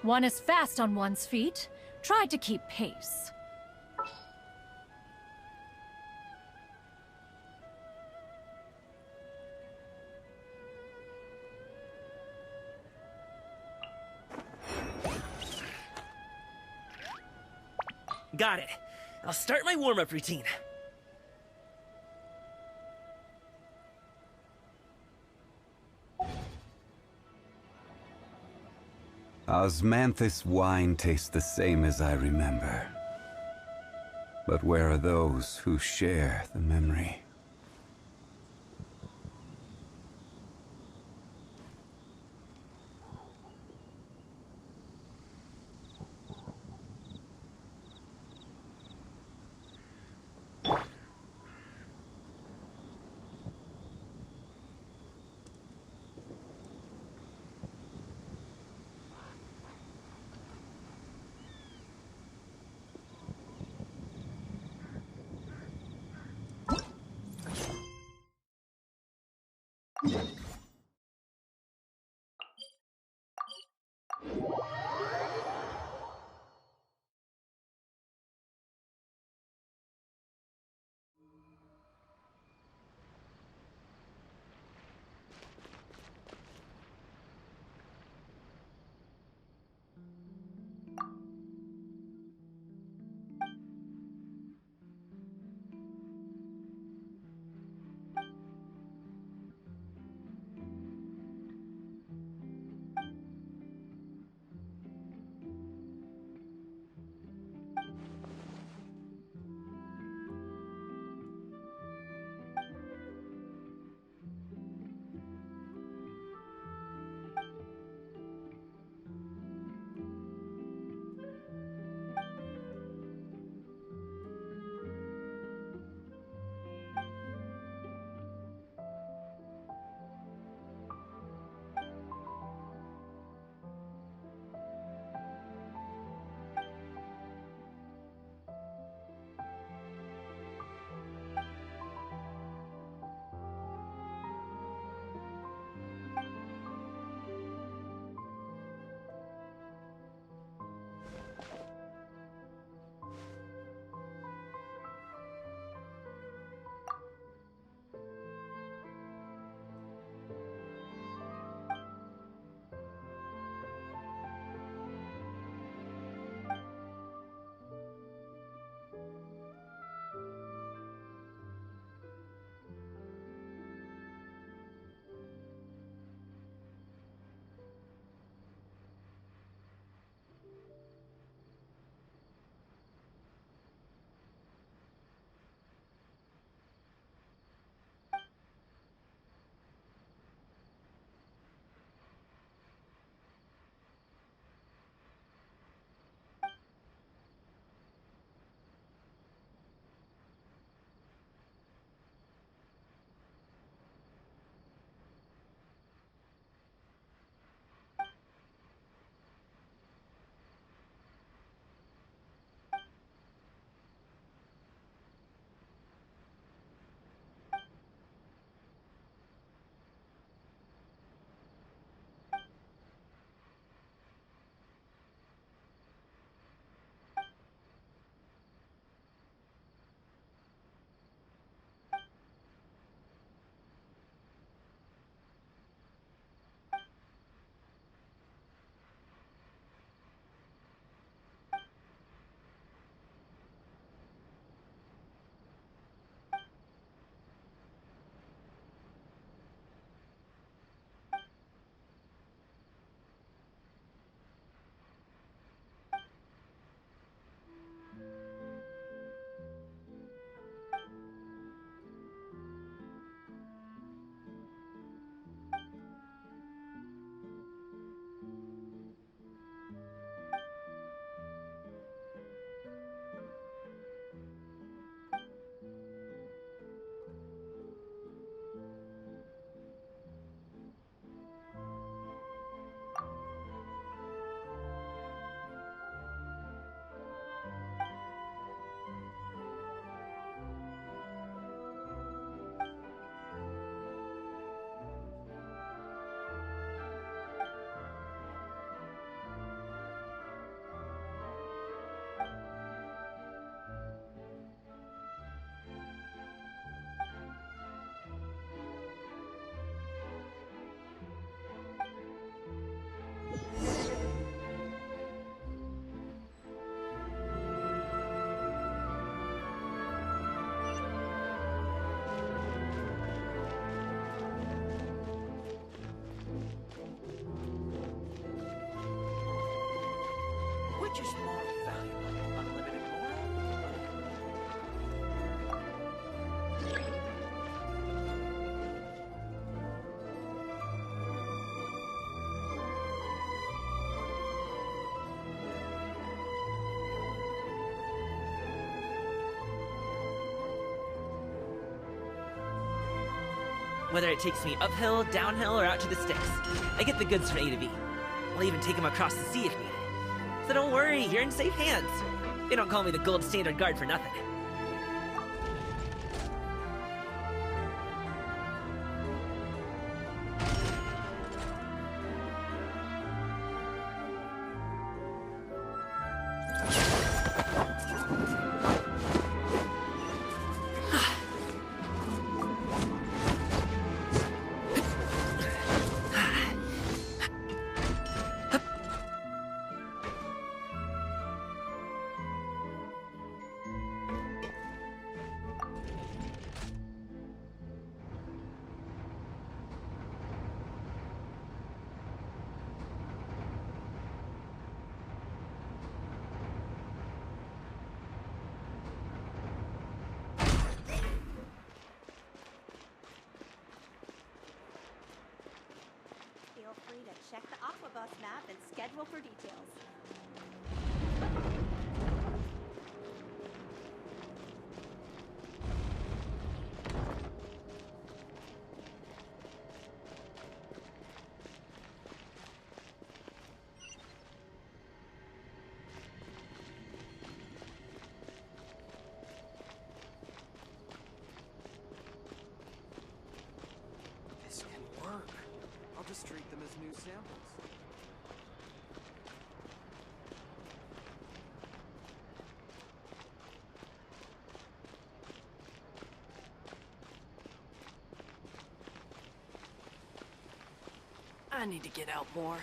One is fast on one's feet. Try to keep pace. Got it. I'll start my warm-up routine. Osmanthus wine tastes the same as I remember. But where are those who share the memory? Just more valuable, unlimited more. Whether it takes me uphill, downhill, or out to the sticks, I get the goods from A to B. I'll even take them across the sea if needed. So don't worry, you're in safe hands. They don't call me the gold standard guard for nothing. Feel free to check the Aquabus map and schedule for details. This can work. I'll just treat them as new samples. I need to get out more.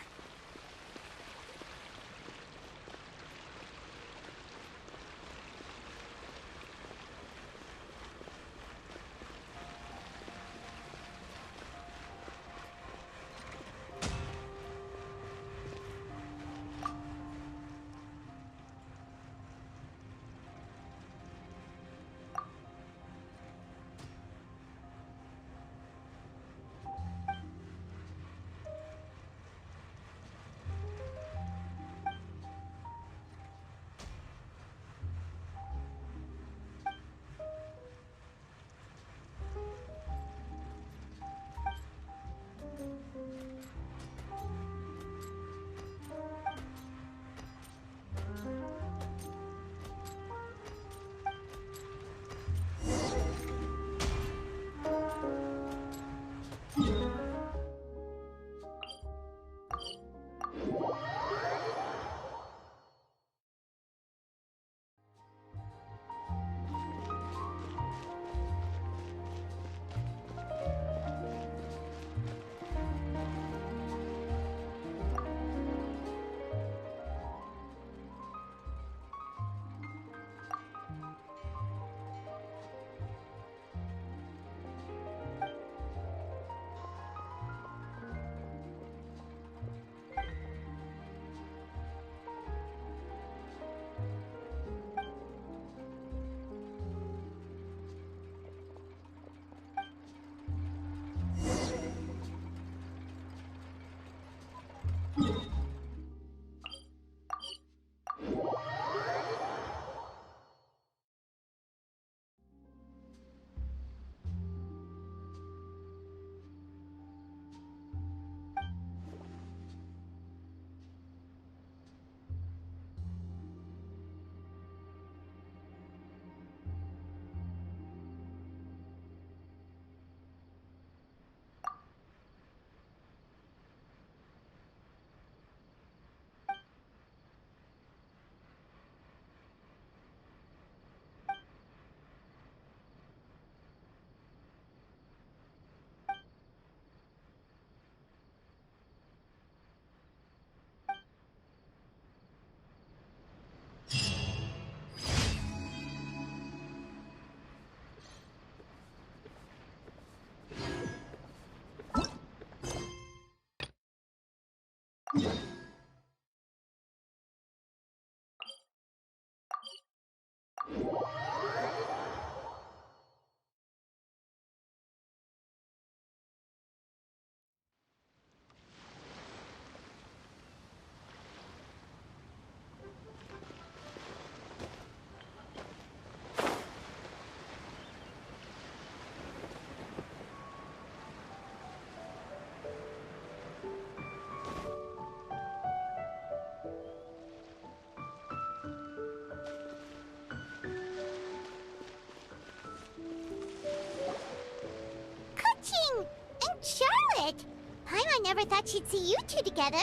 never thought she'd see you two together.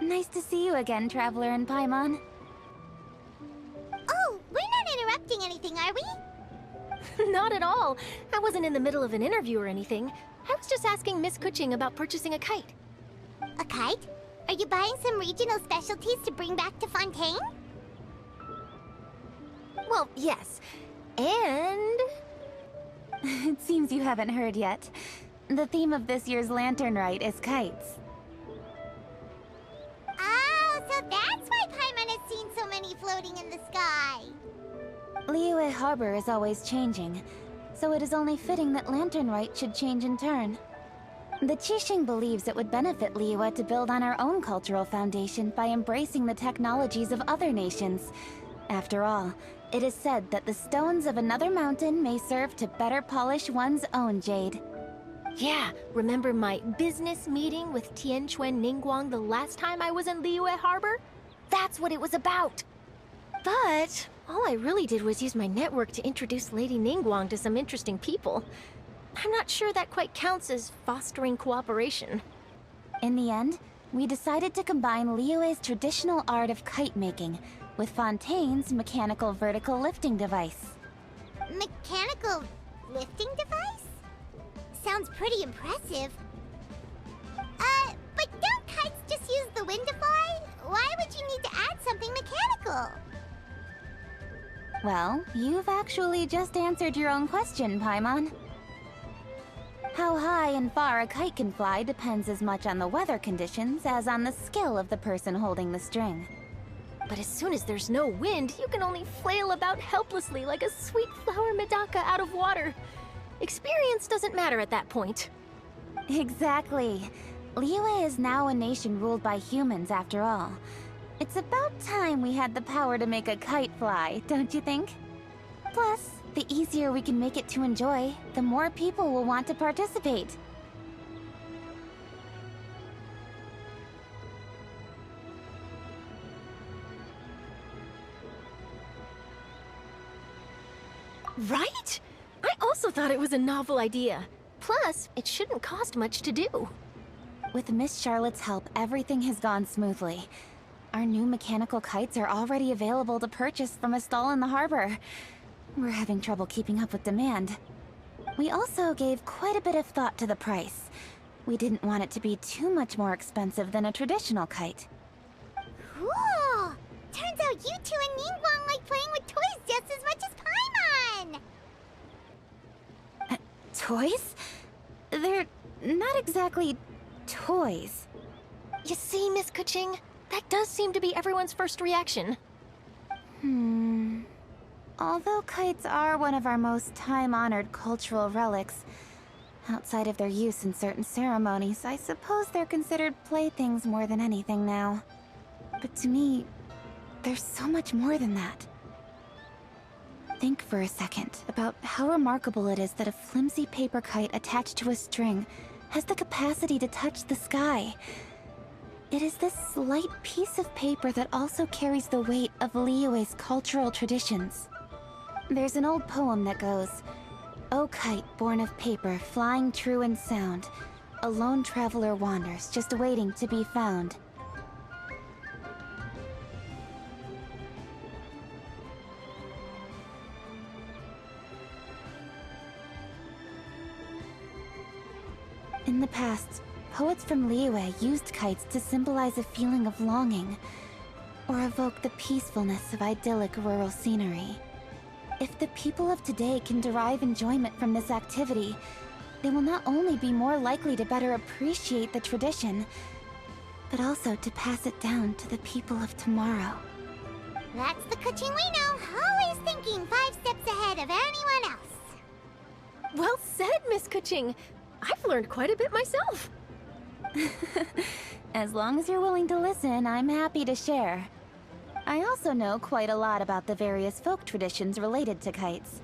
Nice to see you again, Traveler and Paimon. Oh, we're not interrupting anything, are we? Not at all. I wasn't in the middle of an interview or anything. I was just asking Miss Kuching about purchasing a kite. A kite? Are you buying some regional specialties to bring back to Fontaine? Well, yes. And... It seems you haven't heard yet. The theme of this year's Lantern Rite is kites. Oh, so that's why Paimon has seen so many floating in the sky. Liyue Harbor is always changing, so it is only fitting that Lantern Rite should change in turn. The Qixing believes it would benefit Liyue to build on our own cultural foundation by embracing the technologies of other nations. After all, it is said that the stones of another mountain may serve to better polish one's own jade. yeah, remember my business meeting with Tianquan Ningguang the last time I was in Liyue Harbor? That's what it was about. But all I really did was use my network to introduce Lady Ningguang to some interesting people. I'm not sure that quite counts as fostering cooperation. In the end, we decided to combine Liyue's traditional art of kite making with Fontaine's mechanical vertical lifting device. Mechanical lifting device? Sounds pretty impressive. But don't kites just use the wind to fly? Why would you need to add something mechanical? Well, you've actually just answered your own question, Paimon. How high and far a kite can fly depends as much on the weather conditions as on the skill of the person holding the string. But as soon as there's no wind, you can only flail about helplessly like a sweet flower medaka out of water. Experience doesn't matter at that point. Exactly. Liyue is now a nation ruled by humans after all. It's about time we had the power to make a kite fly, don't you think? Plus, the easier we can make it to enjoy, the more people will want to participate. Right? I also thought it was a novel idea. Plus, it shouldn't cost much to do. With Miss Charlotte's help, everything has gone smoothly. Our new mechanical kites are already available to purchase from a stall in the harbor. We're having trouble keeping up with demand. We also gave quite a bit of thought to the price. We didn't want it to be too much more expensive than a traditional kite. Cool! Turns out you two and Ningguang like playing with toys just as much as Paimon! Toys? They're not exactly toys. You see, Miss Kuching? That does seem to be everyone's first reaction. Although kites are one of our most time-honored cultural relics, outside of their use in certain ceremonies, I suppose they're considered playthings more than anything now. But to me, there's so much more than that. Think for a second about how remarkable it is that a flimsy paper kite attached to a string has the capacity to touch the sky. It is this slight piece of paper that also carries the weight of Liyue's cultural traditions. There's an old poem that goes, "O kite born of paper, flying true and sound, a lone traveler wanders, just waiting to be found." In the past, poets from Liyue used kites to symbolize a feeling of longing, or evoke the peacefulness of idyllic rural scenery. If the people of today can derive enjoyment from this activity, they will not only be more likely to better appreciate the tradition, but also to pass it down to the people of tomorrow. That's the Kuching we know, always thinking 5 steps ahead of anyone else. Well said, Miss Kuching. I've learned quite a bit myself. As long as you're willing to listen, I'm happy to share. I also know quite a lot about the various folk traditions related to kites.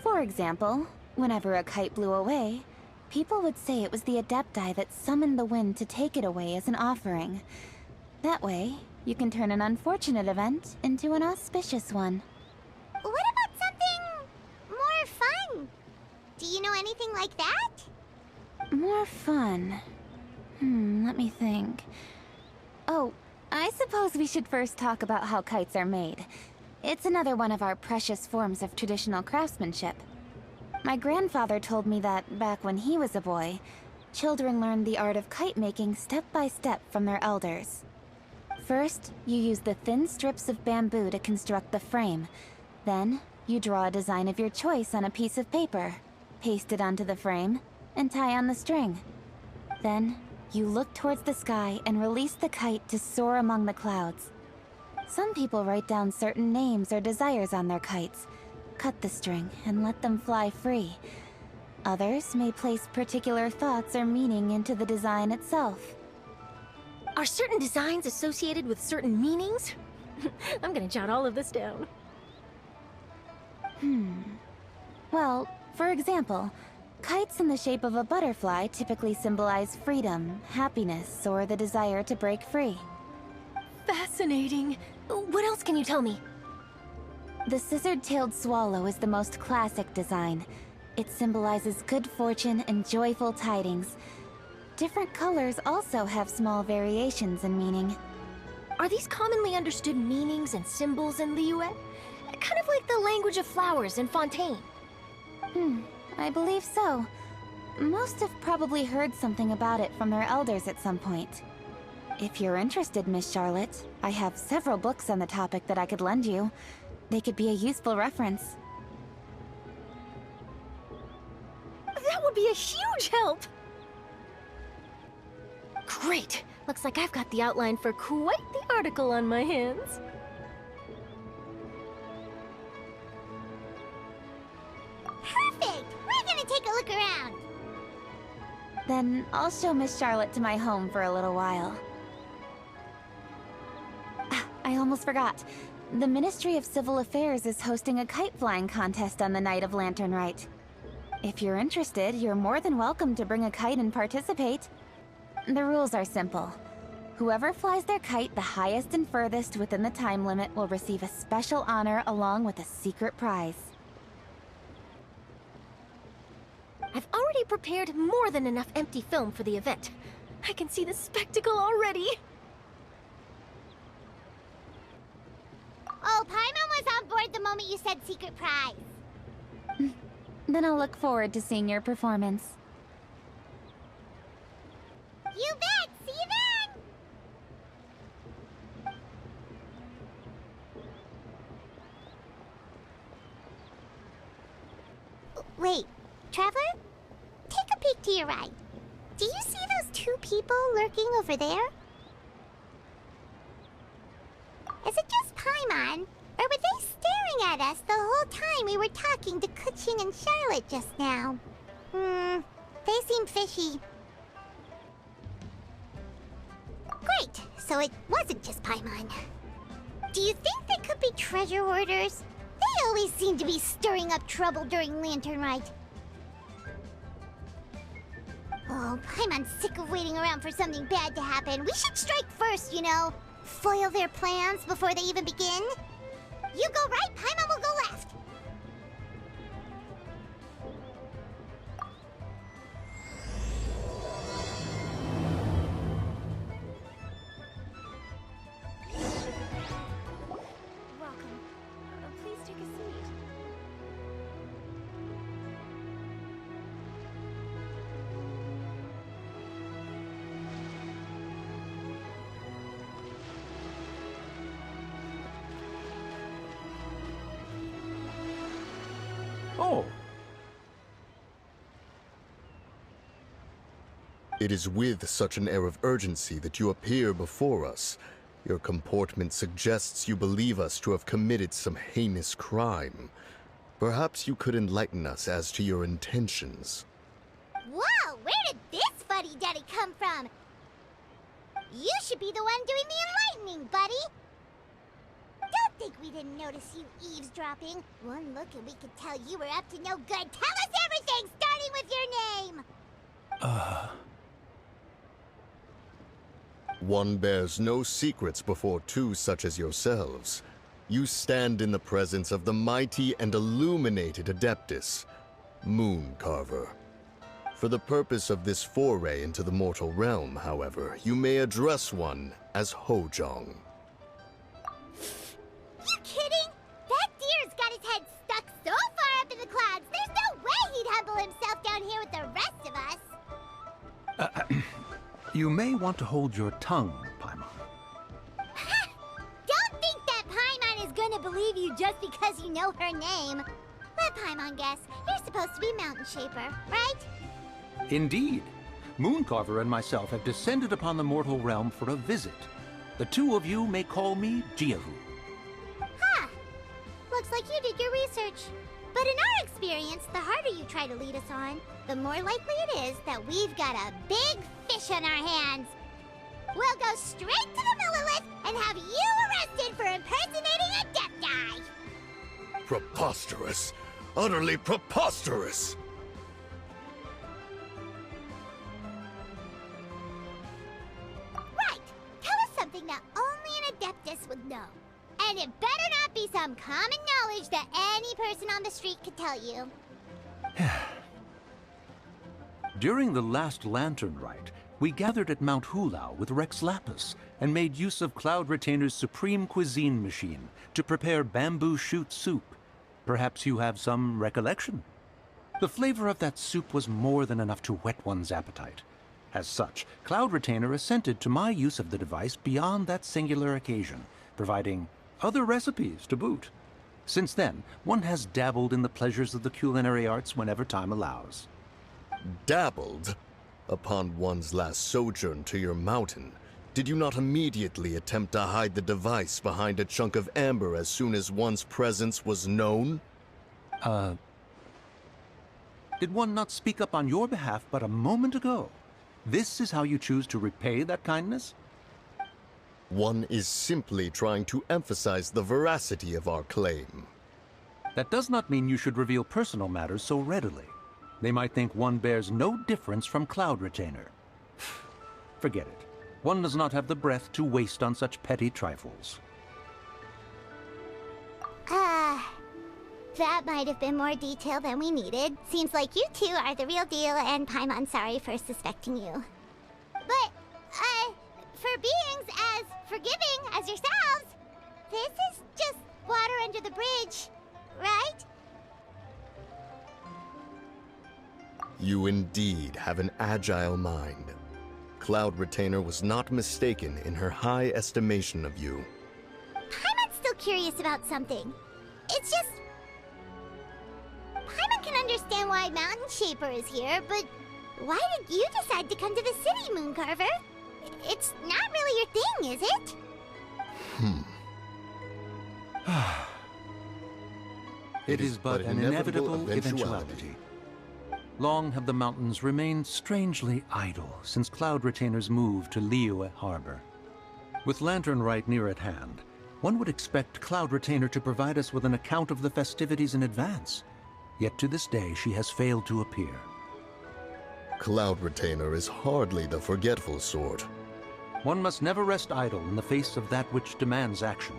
For example, whenever a kite blew away, people would say it was the Adepti that summoned the wind to take it away as an offering. That way, you can turn an unfortunate event into an auspicious one. What about something more fun? Do you know anything like that? More fun. Let me think. Oh, I suppose we should first talk about how kites are made. It's another one of our precious forms of traditional craftsmanship. My grandfather told me that back when he was a boy, children learned the art of kite making step by step from their elders. First, you use the thin strips of bamboo to construct the frame. Then, you draw a design of your choice on a piece of paper, paste it onto the frame, and tie on the string. Then, you look towards the sky and release the kite to soar among the clouds. Some people write down certain names or desires on their kites, cut the string, and let them fly free. Others may place particular thoughts or meaning into the design itself. Are certain designs associated with certain meanings? I'm gonna jot all of this down. Well, for example, kites in the shape of a butterfly typically symbolize freedom, happiness, or the desire to break free. Fascinating. What else can you tell me? The scissor-tailed swallow is the most classic design. It symbolizes good fortune and joyful tidings. Different colors also have small variations in meaning. Are these commonly understood meanings and symbols in Liyue? Kind of like the language of flowers in Fontaine. I believe so. Most have probably heard something about it from their elders at some point. If you're interested, Miss Charlotte, I have several books on the topic that I could lend you. They could be a useful reference. That would be a huge help! Great! Looks like I've got the outline for quite the article on my hands. Perfect! We're gonna take a look around. Then I'll show Miss Charlotte to my home for a little while. I almost forgot. The Ministry of Civil Affairs is hosting a kite flying contest on the night of Lantern Rite. If you're interested, you're more than welcome to bring a kite and participate. The rules are simple. Whoever flies their kite the highest and furthest within the time limit will receive a special honor along with a secret prize. I've already prepared more than enough empty film for the event. I can see the spectacle already. Oh, Paimon was on board the moment you said secret prize. Then I'll look forward to seeing your performance. You bet! See you then! Wait, Traveler? Take a peek to your right. Do you see those two people lurking over there? Is it just Paimon? Or were they staring at us the whole time we were talking to Kuching and Charlotte just now? They seem fishy. Great, so it wasn't just Paimon. Do you think they could be treasure hoarders? They always seem to be stirring up trouble during Lantern Rite. Oh, Paimon's sick of waiting around for something bad to happen. We should strike first, you know. Foil their plans before they even begin. You go right, Paimon will go left. Welcome. Please take a seat. Oh. It is with such an air of urgency that you appear before us. Your comportment suggests you believe us to have committed some heinous crime. Perhaps you could enlighten us as to your intentions. Whoa, where did this fuddy-duddy come from? You should be the one doing the enlightening, buddy. Don't think we didn't notice you eavesdropping. One look and we could tell you were up to no good. Tell us everything, starting with your name! One bears no secrets before two such as yourselves. You stand in the presence of the mighty and illuminated Adeptus, Moon Carver. For the purpose of this foray into the mortal realm, however, you may address one as Hojong. You kidding? That deer's got his head stuck so far up in the clouds, there's no way he'd humble himself down here with the rest of us. You may want to hold your tongue, Paimon. Don't think that Paimon is gonna believe you just because you know her name. Let Paimon guess. You're supposed to be Mountain Shaper, right? Indeed. Mooncarver and myself have descended upon the mortal realm for a visit. The two of you may call me Jiahu. Huh. Looks like you did your research. But in our experience, the harder you try to lead us on, the more likely it is that we've got a big fish on our hands. We'll go straight to the Millilith and have you arrested for impersonating a death guy. Preposterous! Utterly preposterous! Right. Tell us something that only an Adeptus would know. And it better not be some common knowledge that any person on the street could tell you. During the last Lantern Rite, we gathered at Mount Hulao with Rex Lapis and made use of Cloud Retainer's supreme cuisine machine to prepare bamboo shoot soup. Perhaps you have some recollection? The flavor of that soup was more than enough to whet one's appetite. As such, Cloud Retainer assented to my use of the device beyond that singular occasion, providing other recipes to boot. Since then, one has dabbled in the pleasures of the culinary arts whenever time allows. Dabbled? Upon one's last sojourn to your mountain, did you not immediately attempt to hide the device behind a chunk of amber as soon as one's presence was known? Did one not speak up on your behalf but a moment ago? This is how you choose to repay that kindness? One is simply trying to emphasize the veracity of our claim. That does not mean you should reveal personal matters so readily. They might think one bears no difference from Cloud Retainer. Forget it. One does not have the breath to waste on such petty trifles. That might have been more detail than we needed. Seems like you two are the real deal, and Paimon's sorry for suspecting you. But, for beings as forgiving as yourselves, this is just water under the bridge, right? You indeed have an agile mind. Cloud Retainer was not mistaken in her high estimation of you. Paimon's still curious about something. It's just... Paimon can understand why Mountain Shaper is here, but why did you decide to come to the city, Mooncarver? It's not really your thing, is it? It is but an inevitable eventuality. Long have the mountains remained strangely idle since Cloud Retainer's move to Liyue Harbor. With Lantern Rite near at hand, one would expect Cloud Retainer to provide us with an account of the festivities in advance. Yet to this day she has failed to appear. Cloud Retainer is hardly the forgetful sort. One must never rest idle in the face of that which demands action.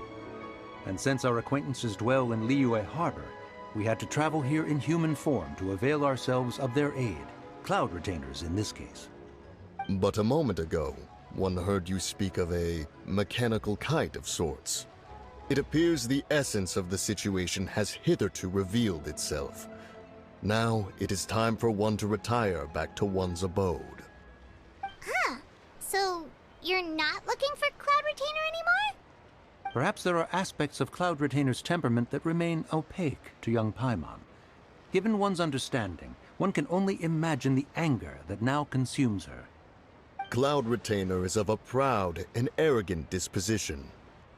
And since our acquaintances dwell in Liyue Harbor, we had to travel here in human form to avail ourselves of their aid, Cloud Retainers in this case. But a moment ago, one heard you speak of a mechanical kite of sorts. It appears the essence of the situation has hitherto revealed itself. Now it is time for one to retire back to one's abode. Huh. So, you're not looking for Cloud Retainer anymore? Perhaps there are aspects of Cloud Retainer's temperament that remain opaque to young Paimon. Given one's understanding, one can only imagine the anger that now consumes her. Cloud Retainer is of a proud and arrogant disposition.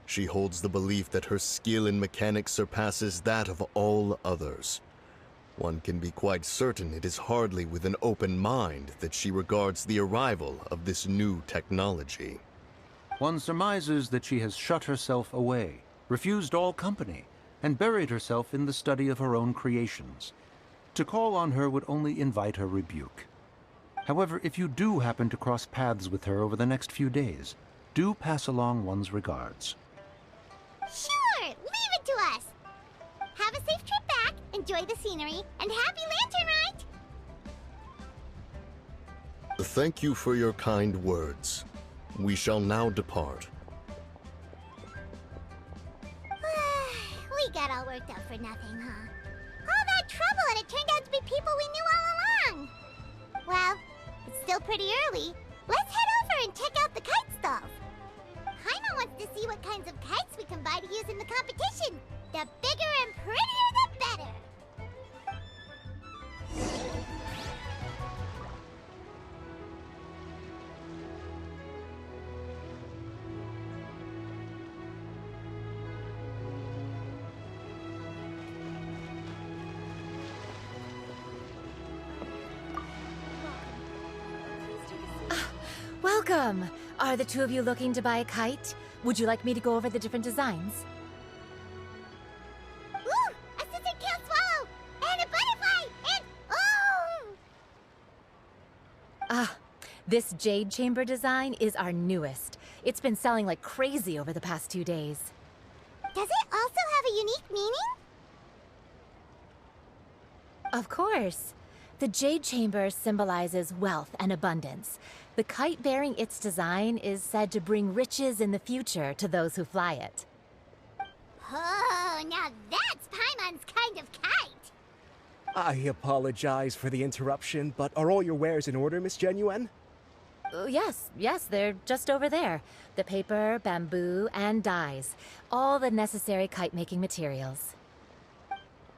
She holds the belief that her skill in mechanics surpasses that of all others. One can be quite certain it is hardly with an open mind that she regards the arrival of this new technology. One surmises that she has shut herself away, refused all company, and buried herself in the study of her own creations. To call on her would only invite her rebuke. However, if you do happen to cross paths with her over the next few days, do pass along one's regards. Sure! Leave it to us! Have a safe trip back, enjoy the scenery, and happy Lantern Rite! Thank you for your kind words. We shall now depart. We got all worked up for nothing, huh? All that trouble and it turned out to be people we knew all along. Well, it's still pretty early. Let's head over and check out the kite stalls. Paimon wants to see what kinds of kites we can buy to use in the competition. The bigger and prettier, the better. Welcome! Are the two of you looking to buy a kite? Would you like me to go over the different designs? Ooh! A scissor-tail swallow! And a butterfly! And... oh! This jade chamber design is our newest. It's been selling like crazy over the past 2 days. Does it also have a unique meaning? Of course. The jade chamber symbolizes wealth and abundance. The kite bearing its design is said to bring riches in the future to those who fly it. Oh, now that's Paimon's kind of kite! I apologize for the interruption, but are all your wares in order, Miss Genuine? Yes, they're just over there. The paper, bamboo, and dyes. All the necessary kite-making materials.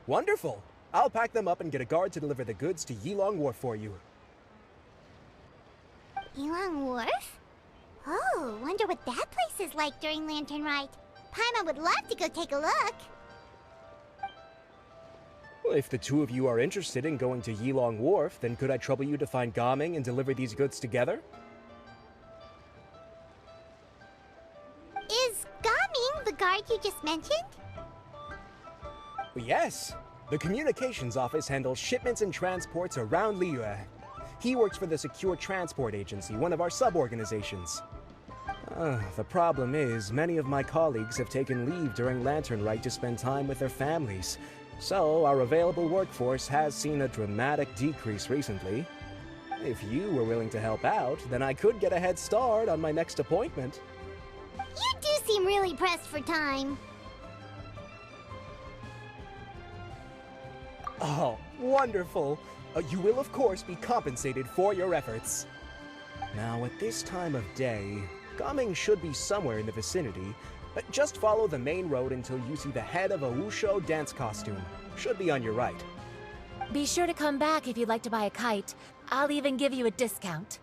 Wonderful! I'll pack them up and get a guard to deliver the goods to Yilong Wharf for you. Yilong Wharf? Oh, wonder what that place is like during Lantern Rite. Paimon would love to go take a look. Well, if the two of you are interested in going to Yilong Wharf, then could I trouble you to find Gaming and deliver these goods together? Is Gaming the guard you just mentioned? Well, yes. The communications office handles shipments and transports around Liyue. He works for the Secure Transport Agency, one of our sub-organizations. The problem is, many of my colleagues have taken leave during Lantern Rite to spend time with their families. So, our available workforce has seen a dramatic decrease recently. If you were willing to help out, then I could get a head start on my next appointment. You do seem really pressed for time. Oh, wonderful! You will, of course, be compensated for your efforts. Now, at this time of day, Gaming should be somewhere in the vicinity, but just follow the main road until you see the head of a Wushu dance costume. Should be on your right. Be sure to come back if you'd like to buy a kite. I'll even give you a discount.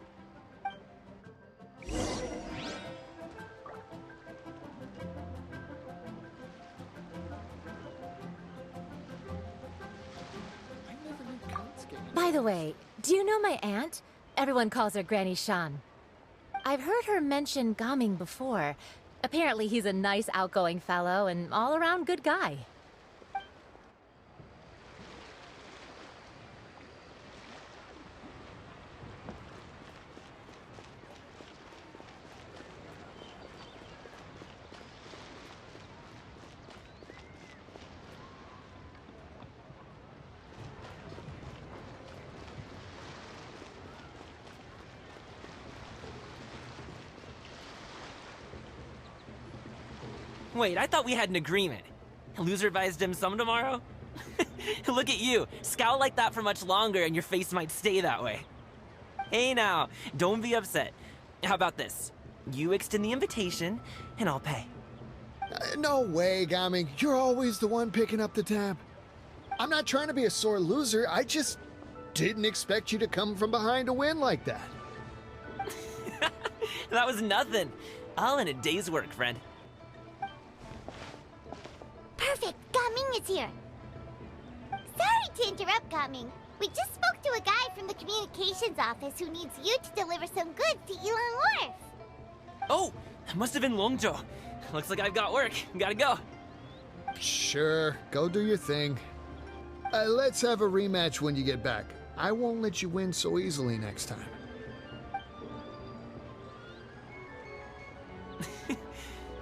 By the way, do you know my aunt? Everyone calls her Granny Shan. I've heard her mention Gaming before. Apparently he's a nice, outgoing fellow and all-around good guy. Wait, I thought we had an agreement. Loser buys dim sum tomorrow? Look at you. Scowl like that for much longer and your face might stay that way. Hey now, don't be upset. How about this? You extend the invitation, and I'll pay. No way, Gaming. You're always the one picking up the tab. I'm not trying to be a sore loser. I just didn't expect you to come from behind to win like that. That was nothing. All in a day's work, friend. Perfect! Gaming is here! Sorry to interrupt, Gaming. We just spoke to a guy from the communications office who needs you to deliver some goods to Yilong Wharf. Oh, it must have been Longzhou. Looks like I've got work. Gotta go. Sure, go do your thing. Let's have a rematch when you get back. I won't let you win so easily next time.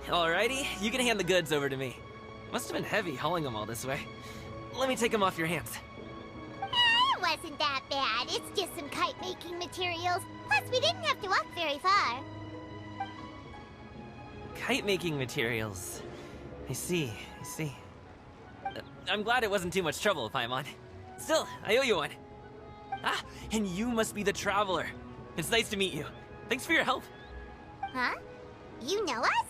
Alrighty, you can hand the goods over to me. Must have been heavy hauling them all this way. Let me take them off your hands. It wasn't that bad. It's just some kite-making materials. Plus, we didn't have to walk very far. Kite-making materials. I see. I'm glad it wasn't too much trouble, Paimon. Still, I owe you one. Ah, and you must be the Traveler. It's nice to meet you. Thanks for your help. Huh? You know us?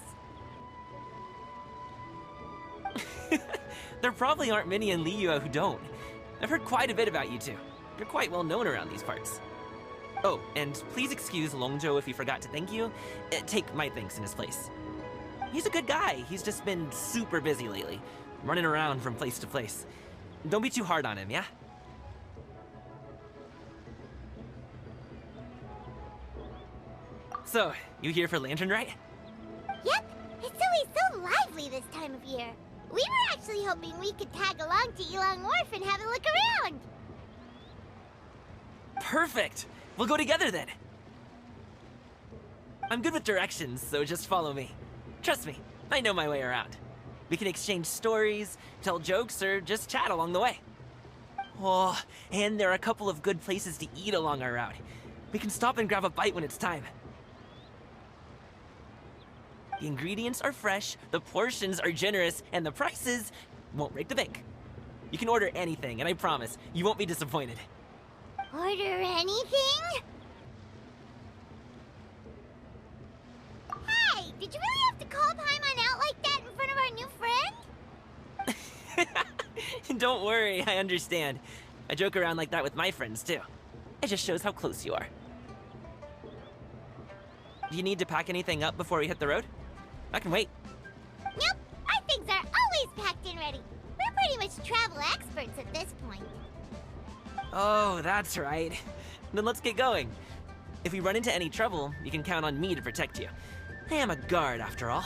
There probably aren't many in Liyue who don't. I've heard quite a bit about you two. You're quite well known around these parts. Oh, and please excuse Longzhou if he forgot to thank you. Take my thanks in his place. He's a good guy. He's just been super busy lately, running around from place to place. Don't be too hard on him, yeah? So, you here for Lantern Rite? Yep. It's always so lively this time of year. We were actually hoping we could tag along to Elong Wharf and have a look around. Perfect! We'll go together then. I'm good with directions, so just follow me. Trust me, I know my way around. We can exchange stories, tell jokes, or just chat along the way. Oh, and there are a couple of good places to eat along our route. We can stop and grab a bite when it's time. The ingredients are fresh, the portions are generous, and the prices won't break the bank. You can order anything, and I promise, you won't be disappointed. Order anything? Hey, did you really have to call Paimon out like that in front of our new friend? Don't worry, I understand. I joke around like that with my friends, too. It just shows how close you are. Do you need to pack anything up before we hit the road? I can wait. Nope, our things are always packed and ready. We're pretty much travel experts at this point. Oh, that's right. Then let's get going. If we run into any trouble, you can count on me to protect you. I am a guard, after all.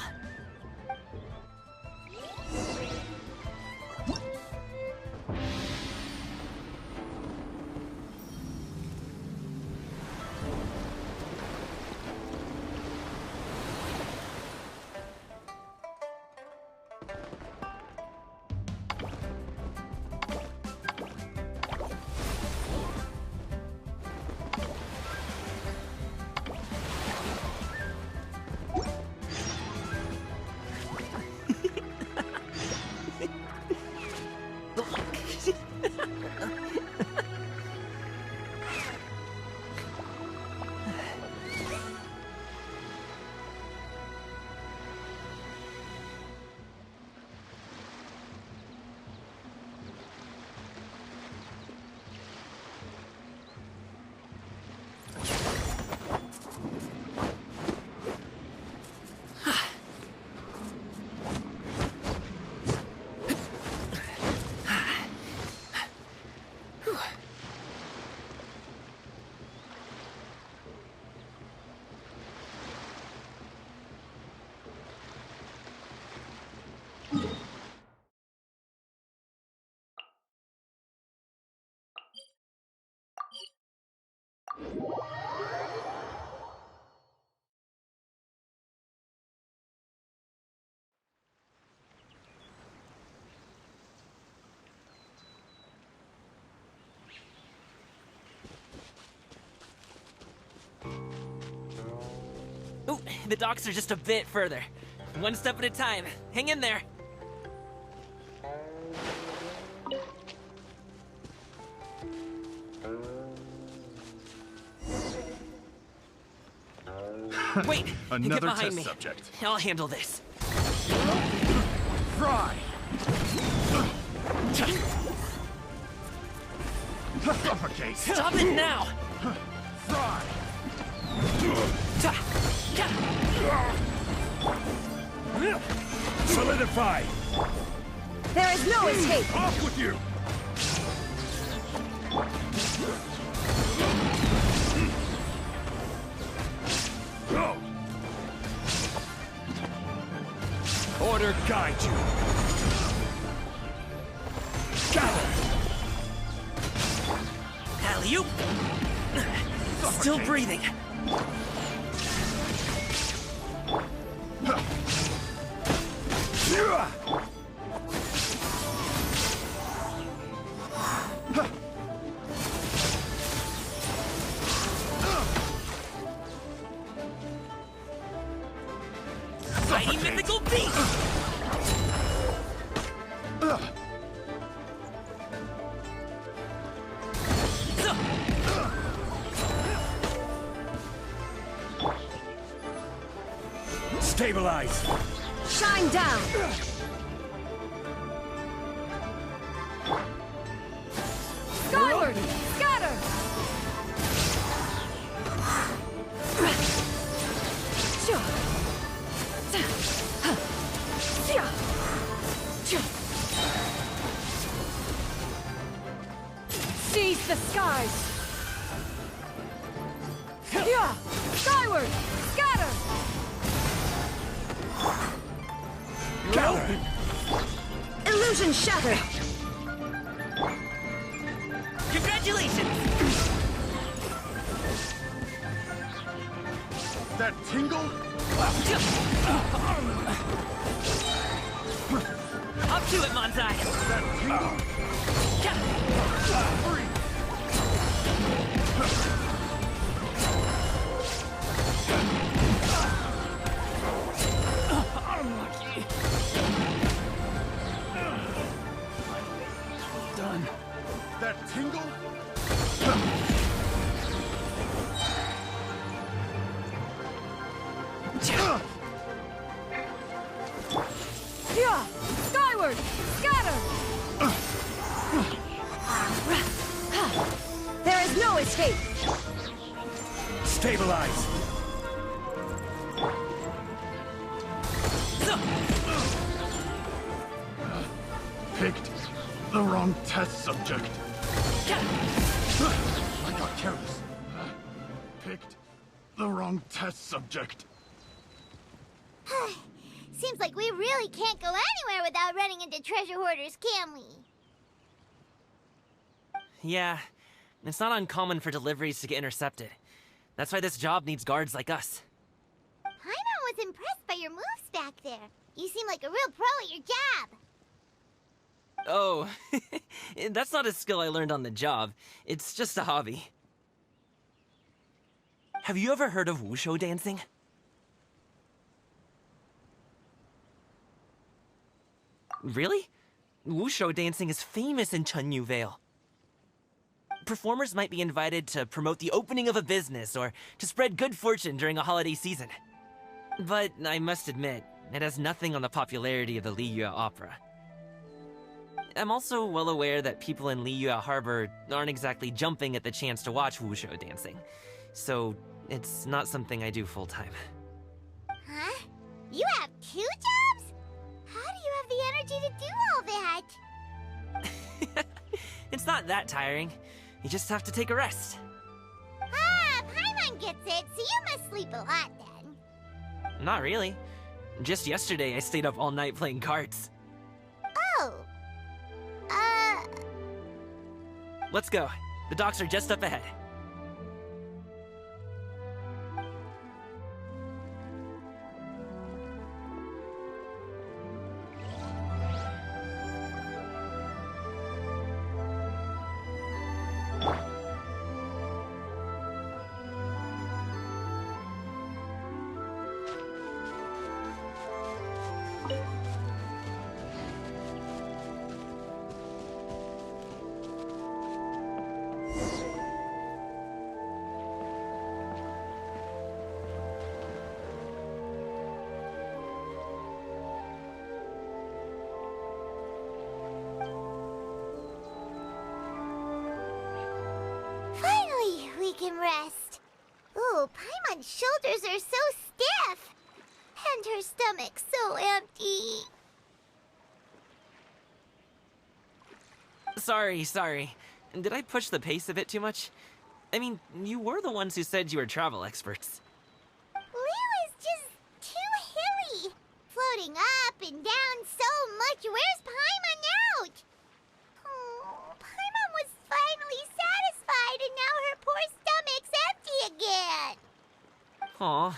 Ooh, the docks are just a bit further. One step at a time. Hang in there. Wait! Another get behind test me. subject. I'll handle this. Fry! Suffocate! Stop it now! Fry! Solidify! There is no escape! Off with you! Go! Order guide you! Gather! Alley-oop! Still breathing. mighty mythical beast! Stabilize! Shine down! Skyward! Scatter! Seize the skies! Yeah! Skyward! Scatter! Gather! Illusion shatter! Congratulations! That tingle? Up to it, Monzai! That tingle? Unlucky. Done. That tingle? Yeah! Skyward! Scatter! There is no escape! Stabilize! Picked the wrong test subject. I got careless. Picked the wrong test subject. Seems like we really can't go anywhere without running into treasure hoarders, can we? Yeah, it's not uncommon for deliveries to get intercepted. That's why this job needs guards like us. Paimon was impressed by your moves back there. You seem like a real pro at your job. Oh, that's not a skill I learned on the job. It's just a hobby. Have you ever heard of wushu dancing? Really? Wushu dancing is famous in Chunyu Vale. Performers might be invited to promote the opening of a business or to spread good fortune during a holiday season. But I must admit, it has nothing on the popularity of the Liyue Opera. I'm also well aware that people in Liyue Harbor aren't exactly jumping at the chance to watch wushu dancing, so it's not something I do full-time. Huh? You have 2 jobs? How do you have the energy to do all that? It's not that tiring. You just have to take a rest. Ah, Paimon gets it, so you must sleep a lot then. Not really. Just yesterday I stayed up all night playing cards. Oh. Let's go. The docks are just up ahead. Finally, we can rest. Ooh, Paimon's shoulders are so stiff. And her stomach's so empty. Sorry. Did I push the pace a bit too much? I mean, you were the ones who said you were travel experts. Liu is just too hilly. Floating up and down so much. Where's Paimon out? Oh, Paimon was finally satisfied and now her poor stomach's empty again. Aw,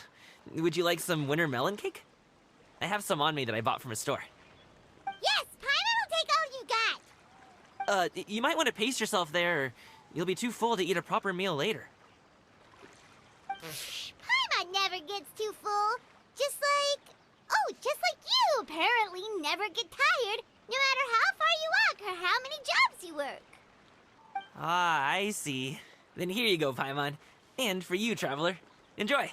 would you like some winter melon cake? I have some on me that I bought from a store. Yes, Paimon will take all you got. You might want to pace yourself there, or you'll be too full to eat a proper meal later. Paimon never gets too full. Just like... Oh, never get tired, no matter how far you walk or how many jobs you work. Ah, I see. Then here you go, Paimon. And for you, traveler. Enjoy.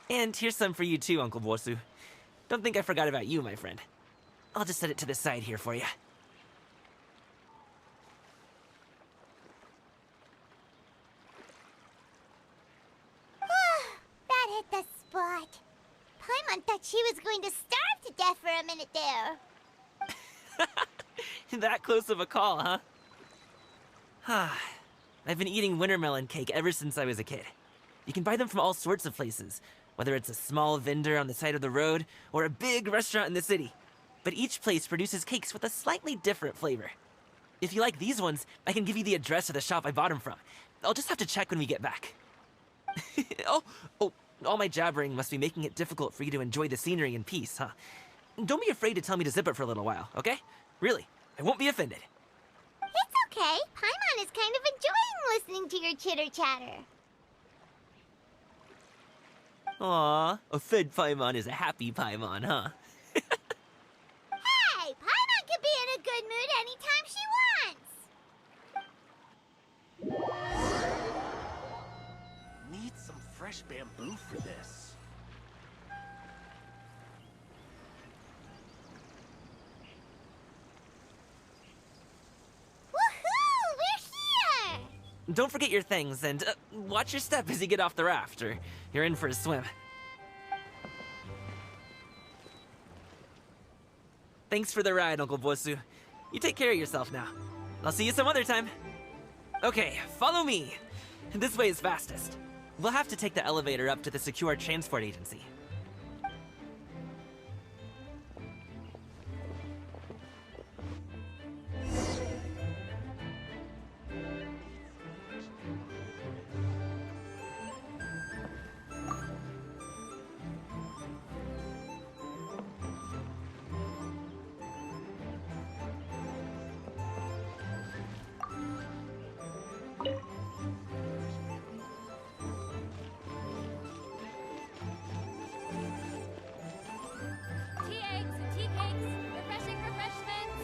And here's some for you too, Uncle Bosu. Don't think I forgot about you, my friend. I'll just set it to the side here for you. That hit the spot. Paimon thought she was going to starve to death for a minute there. That close of a call, huh? I've been eating winter melon cake ever since I was a kid. You can buy them from all sorts of places, whether it's a small vendor on the side of the road or a big restaurant in the city. But each place produces cakes with a slightly different flavor. If you like these ones, I can give you the address of the shop I bought them from. I'll just have to check when we get back. Oh, all my jabbering must be making it difficult for you to enjoy the scenery in peace, huh? Don't be afraid to tell me to zip it for a little while, okay? Really, I won't be offended. It's okay. Paimon is kind of enjoying listening to your chitter-chatter. Aw, a fed Paimon is a happy Paimon, huh? Hey, Paimon can be in a good mood anytime she wants. Need some fresh bamboo for this. Woohoo! We're here! Don't forget your things, and watch your step as you get off the raft, or you're in for a swim. Thanks for the ride, Uncle Bosu. You take care of yourself now. I'll see you some other time. Okay, follow me. This way is fastest. We'll have to take the elevator up to the secure transport agency. Tea eggs and tea cakes, refreshing refreshments.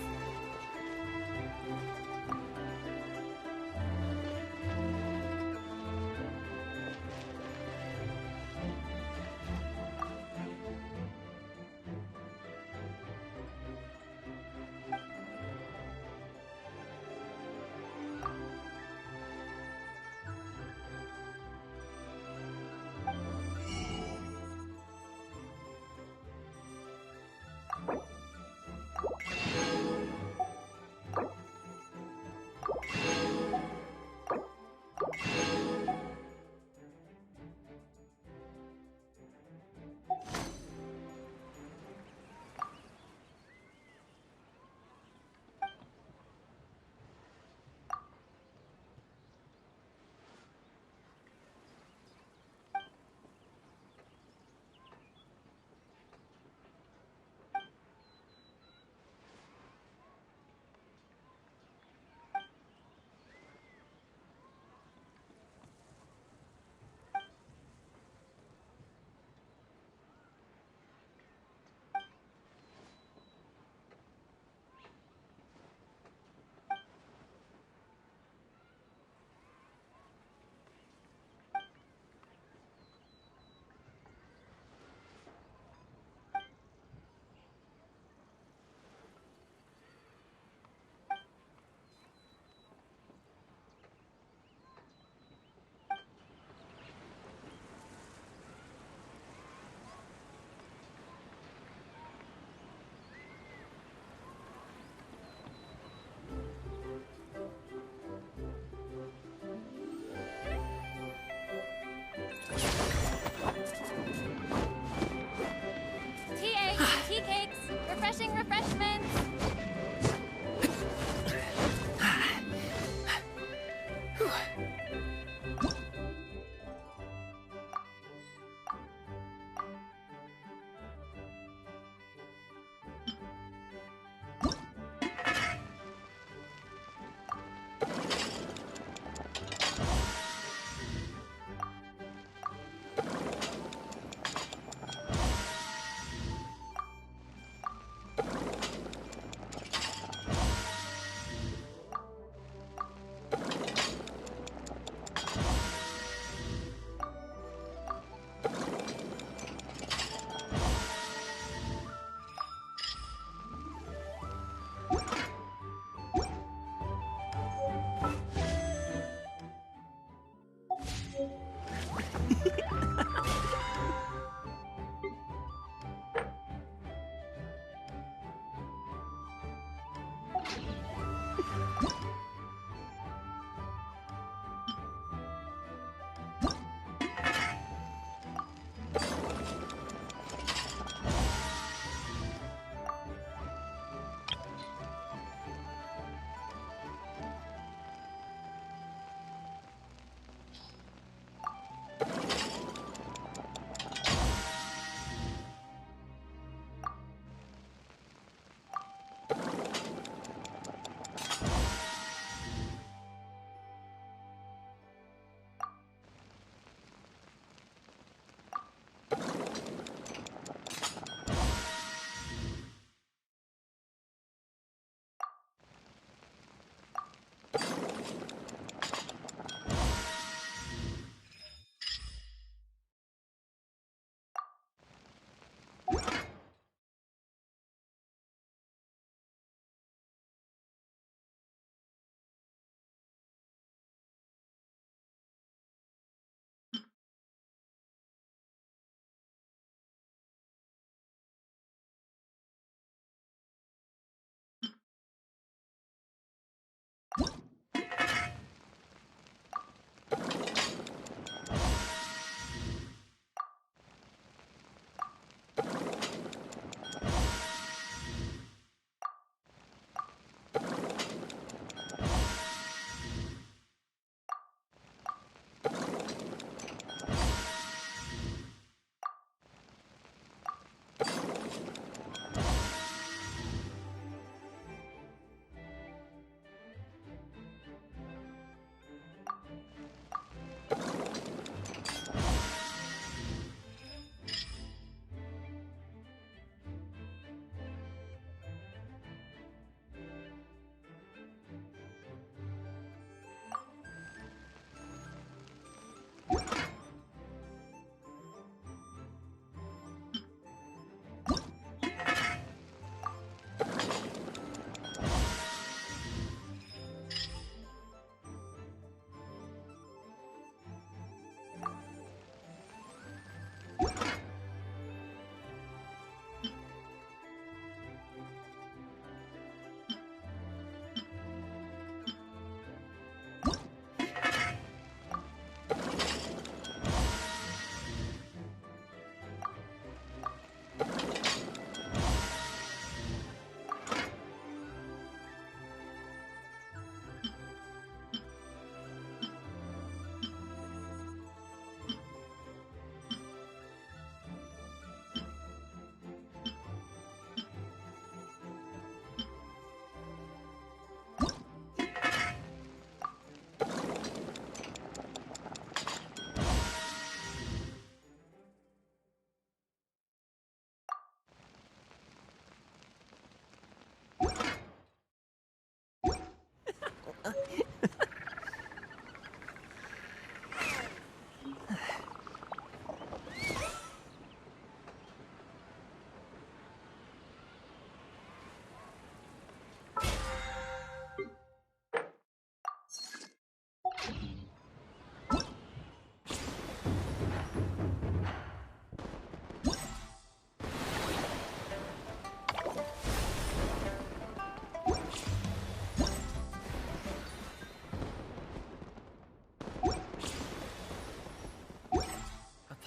Tea eggs and tea cakes, refreshing refreshments.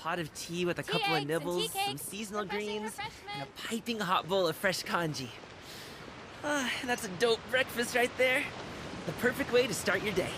pot of tea with a Tea couple of eggs and nibbles, tea some cakes, seasonal refreshing greens, refreshment. and a piping hot bowl of fresh congee. That's a dope breakfast right there. The perfect way to start your day.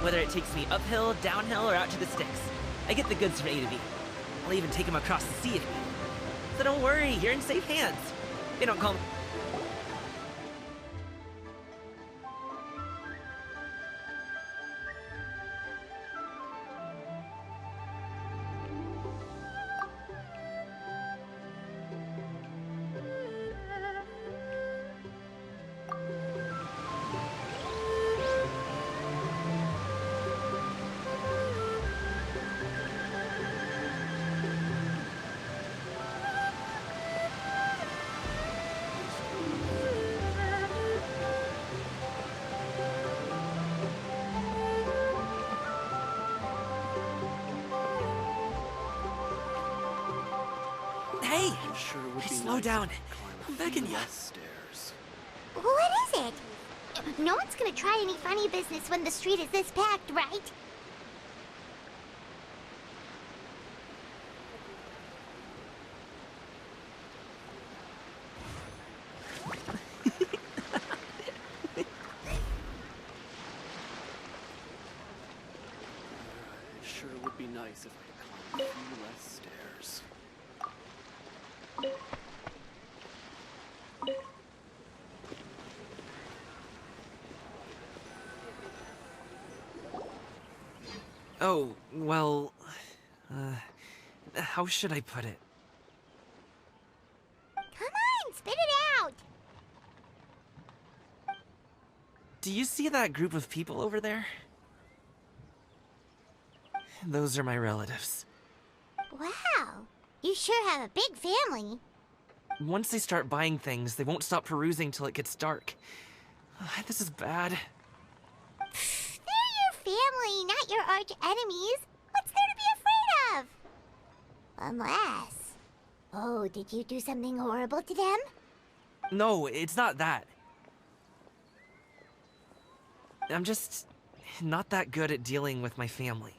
Whether it takes me uphill, downhill, or out to the sticks, I get the goods from A to B. I'll even take them across the sea if needed. So don't worry, you're in safe hands. They don't call me... Hey! Slow down. I'm begging you. What is it? No one's gonna try any funny business when the street is this packed, right? Sure would be nice if I could climb a few less stairs. Oh, well... how should I put it? Come on, spit it out! Do you see that group of people over there? Those are my relatives. Wow, you sure have a big family. Once they start buying things, they won't stop perusing till it gets dark. This is bad. They're your family, not your arch enemies. What's there to be afraid of? Unless... Oh, did you do something horrible to them? No, it's not that. I'm just not that good at dealing with my family.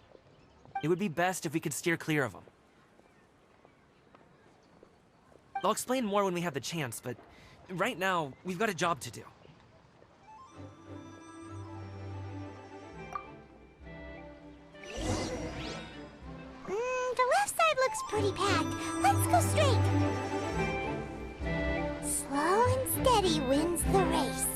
It would be best if we could steer clear of them. I'll explain more when we have the chance, but right now, we've got a job to do. The left side looks pretty packed. Let's go straight. Slow and steady wins the race.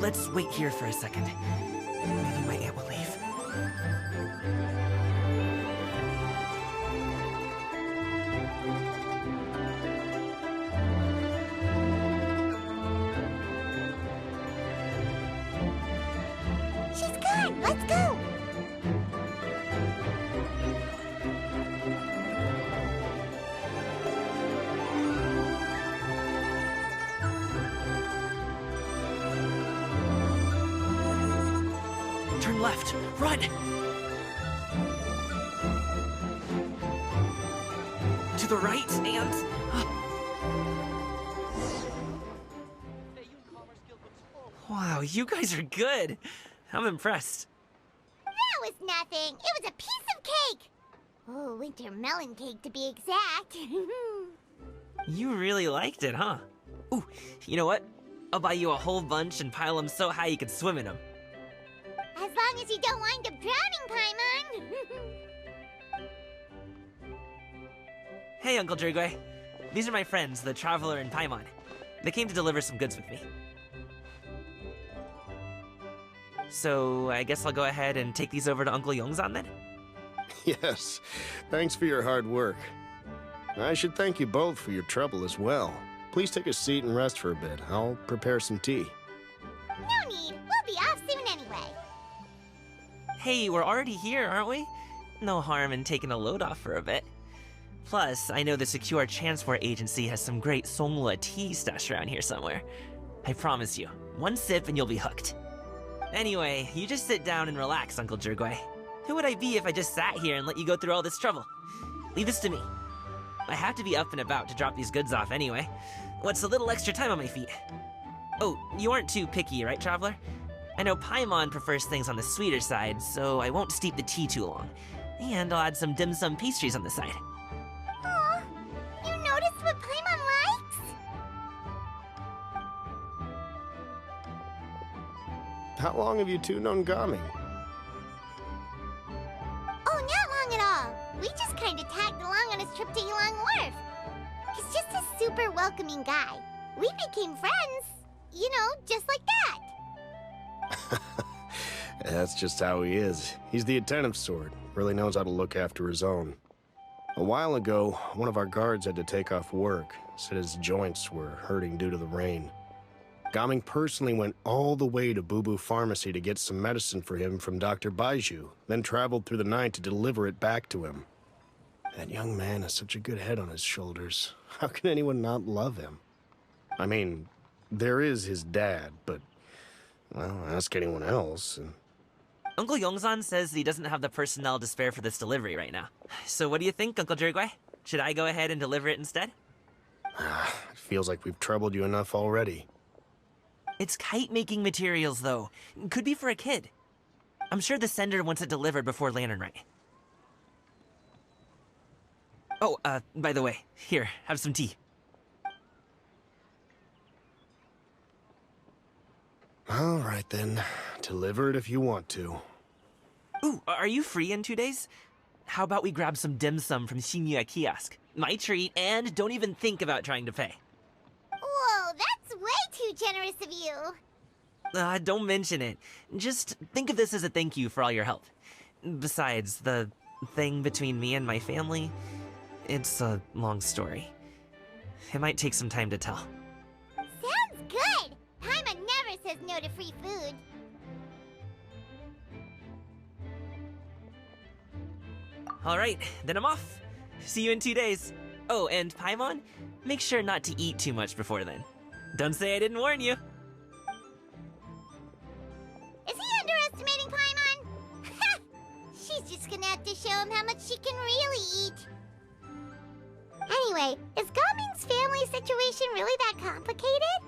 let's wait here for a second. Maybe my aunt will leave. She's gone! Let's go! Turn left! Run! To the right, and... Wow, you guys are good! I'm impressed. That was nothing. It was a piece of cake. Oh, winter melon cake to be exact. You really liked it, huh? Ooh, you know what? I'll buy you a whole bunch and pile them so high you could swim in them. As long as you don't wind up drowning, Paimon. Hey, Uncle Jirgwe. These are my friends, the Traveler and Paimon. They came to deliver some goods with me. So, I guess I'll go ahead and take these over to Uncle Yongzan then? Yes, thanks for your hard work. I should thank you both for your trouble as well. Please take a seat and rest for a bit. I'll prepare some tea. No need. We'll be off soon anyway. Hey, we're already here, aren't we? No harm in taking a load off for a bit. Plus, I know the Secure Transport Agency has some great Songhua tea stashed around here somewhere. I promise you, one sip and you'll be hooked. Anyway, you just sit down and relax, Uncle Jirgwe. Who would I be if I just sat here and let you go through all this trouble? Leave this to me. I have to be up and about to drop these goods off anyway. What's a little extra time on my feet? Oh, you aren't too picky, right, Traveler? I know Paimon prefers things on the sweeter side, so I won't steep the tea too long. And I'll add some dim sum pastries on the side. Aw, you noticed what Paimon likes? How long have you two known Gaming? Oh, not long at all. We just kind of tagged along on his trip to Yulong Wharf. He's just a super welcoming guy. We became friends. You know, just like that. That's just how he is. He's the attentive sort. Really knows how to look after his own. A while ago, one of our guards had to take off work. Said his joints were hurting due to the rain. Gaming personally went all the way to Boo Boo Pharmacy to get some medicine for him from Dr. Baiju, then traveled through the night to deliver it back to him. That young man has such a good head on his shoulders. How can anyone not love him? I mean, there is his dad, but, well, ask anyone else. Uncle Yongzan says he doesn't have the personnel to spare for this delivery right now. So what do you think, Uncle Jirgwe? Should I go ahead and deliver it instead? It feels like we've troubled you enough already. It's kite-making materials, though. Could be for a kid. I'm sure the sender wants it delivered before Lantern Rite. Oh, by the way, here, have some tea. All right, then. Deliver it if you want to. Ooh, are you free in 2 days? How about we grab some dim sum from Shinya Kiosk? My treat, and don't even think about trying to pay. Whoa, that's way too generous of you. Don't mention it. Just think of this as a thank you for all your help. Besides, the thing between me and my family, it's a long story. It might take some time to tell. Sounds good. Paimon never says no to free food. Alright, then I'm off. See you in 2 days. Oh, and Paimon, make sure not to eat too much before then. Don't say I didn't warn you. Is he underestimating Paimon? She's just gonna have to show him how much she can really eat. Anyway, is Gaming's family situation really that complicated?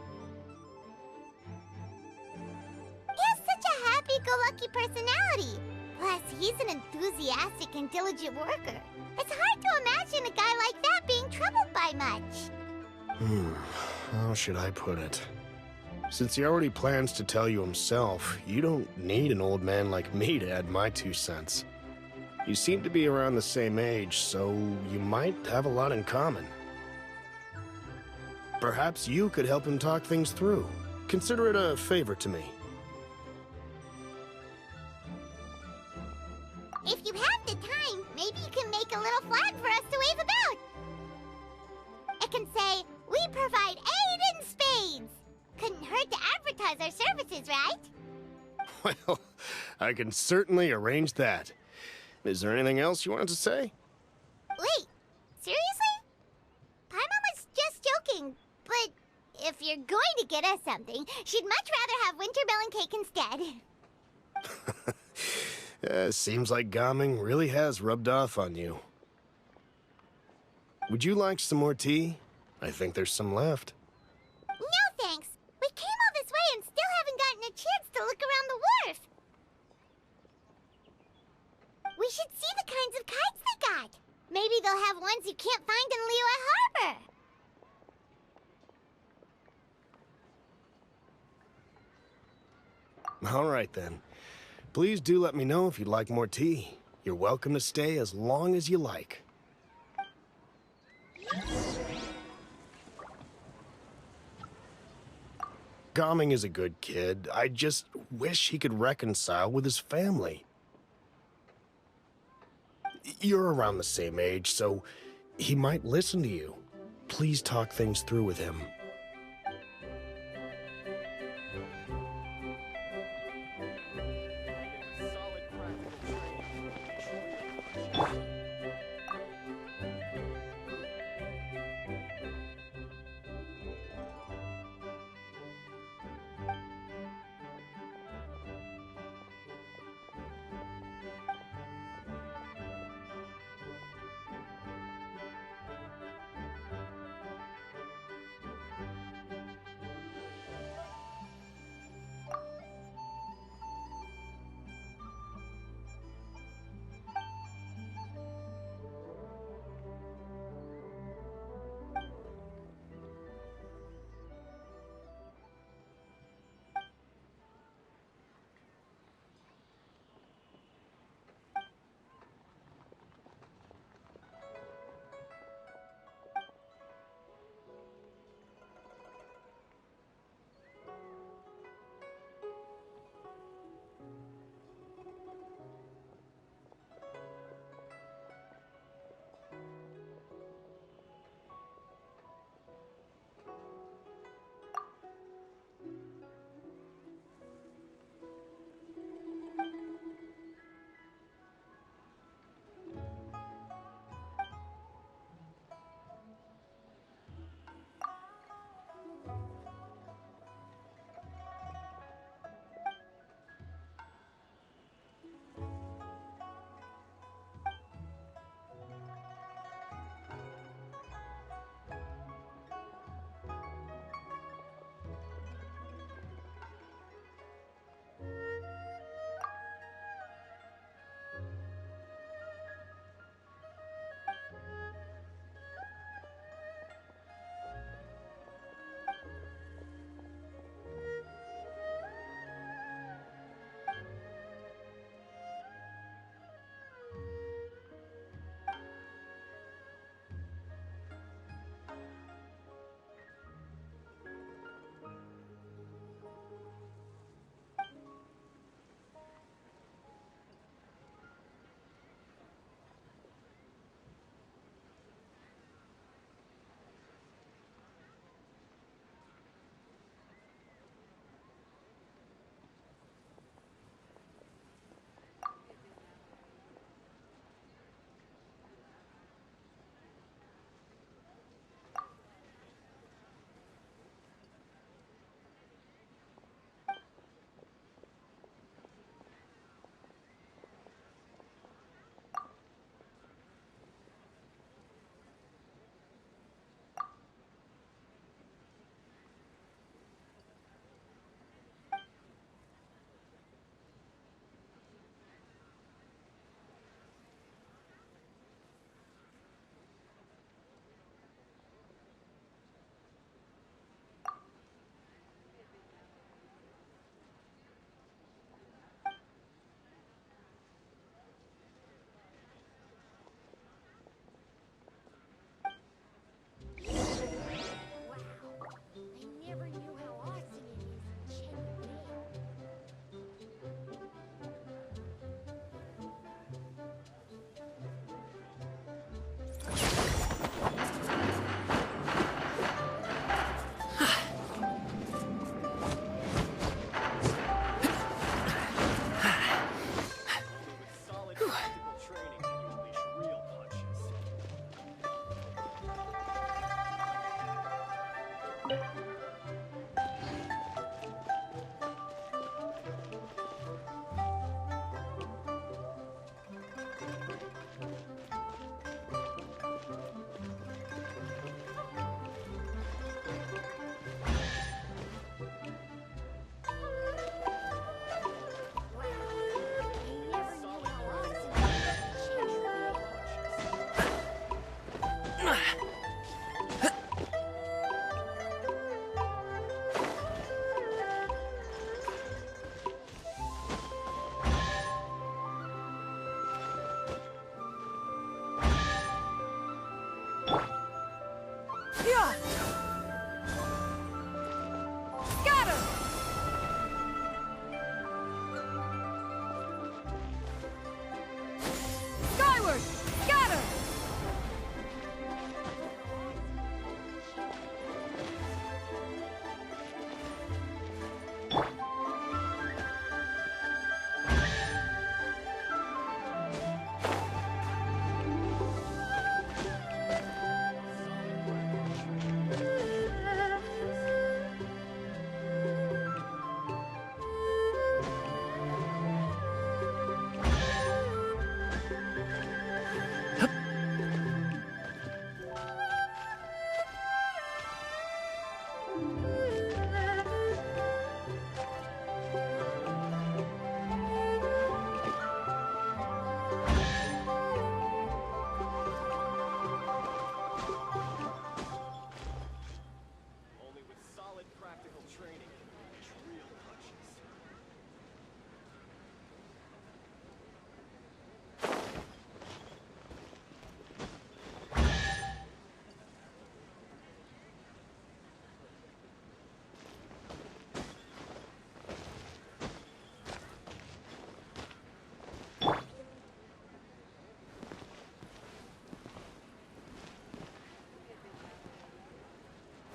He has such a happy-go-lucky personality. Plus, he's an enthusiastic and diligent worker. It's hard to imagine a guy like that being troubled by much. How should I put it? Since he already plans to tell you himself, you don't need an old man like me to add my 2 cents. You seem to be around the same age, so you might have a lot in common. Perhaps you could help him talk things through. Consider it a favor to me. things, right? Well, I can certainly arrange that. Is there anything else you wanted to say? Wait, seriously? Paimon was just joking, but if you're going to get us something, she'd much rather have wintermelon cake instead. Seems like Gaming really has rubbed off on you. Would you like some more tea? I think there's some left. No thanks. We came all this way and still haven't gotten a chance to look around the wharf. We should see the kinds of kites they got. Maybe they'll have ones you can't find in Liyue Harbor. All right, then. Please do let me know if you'd like more tea. You're welcome to stay as long as you like. Gaming is a good kid. I just wish he could reconcile with his family. You're around the same age, so he might listen to you. Please talk things through with him.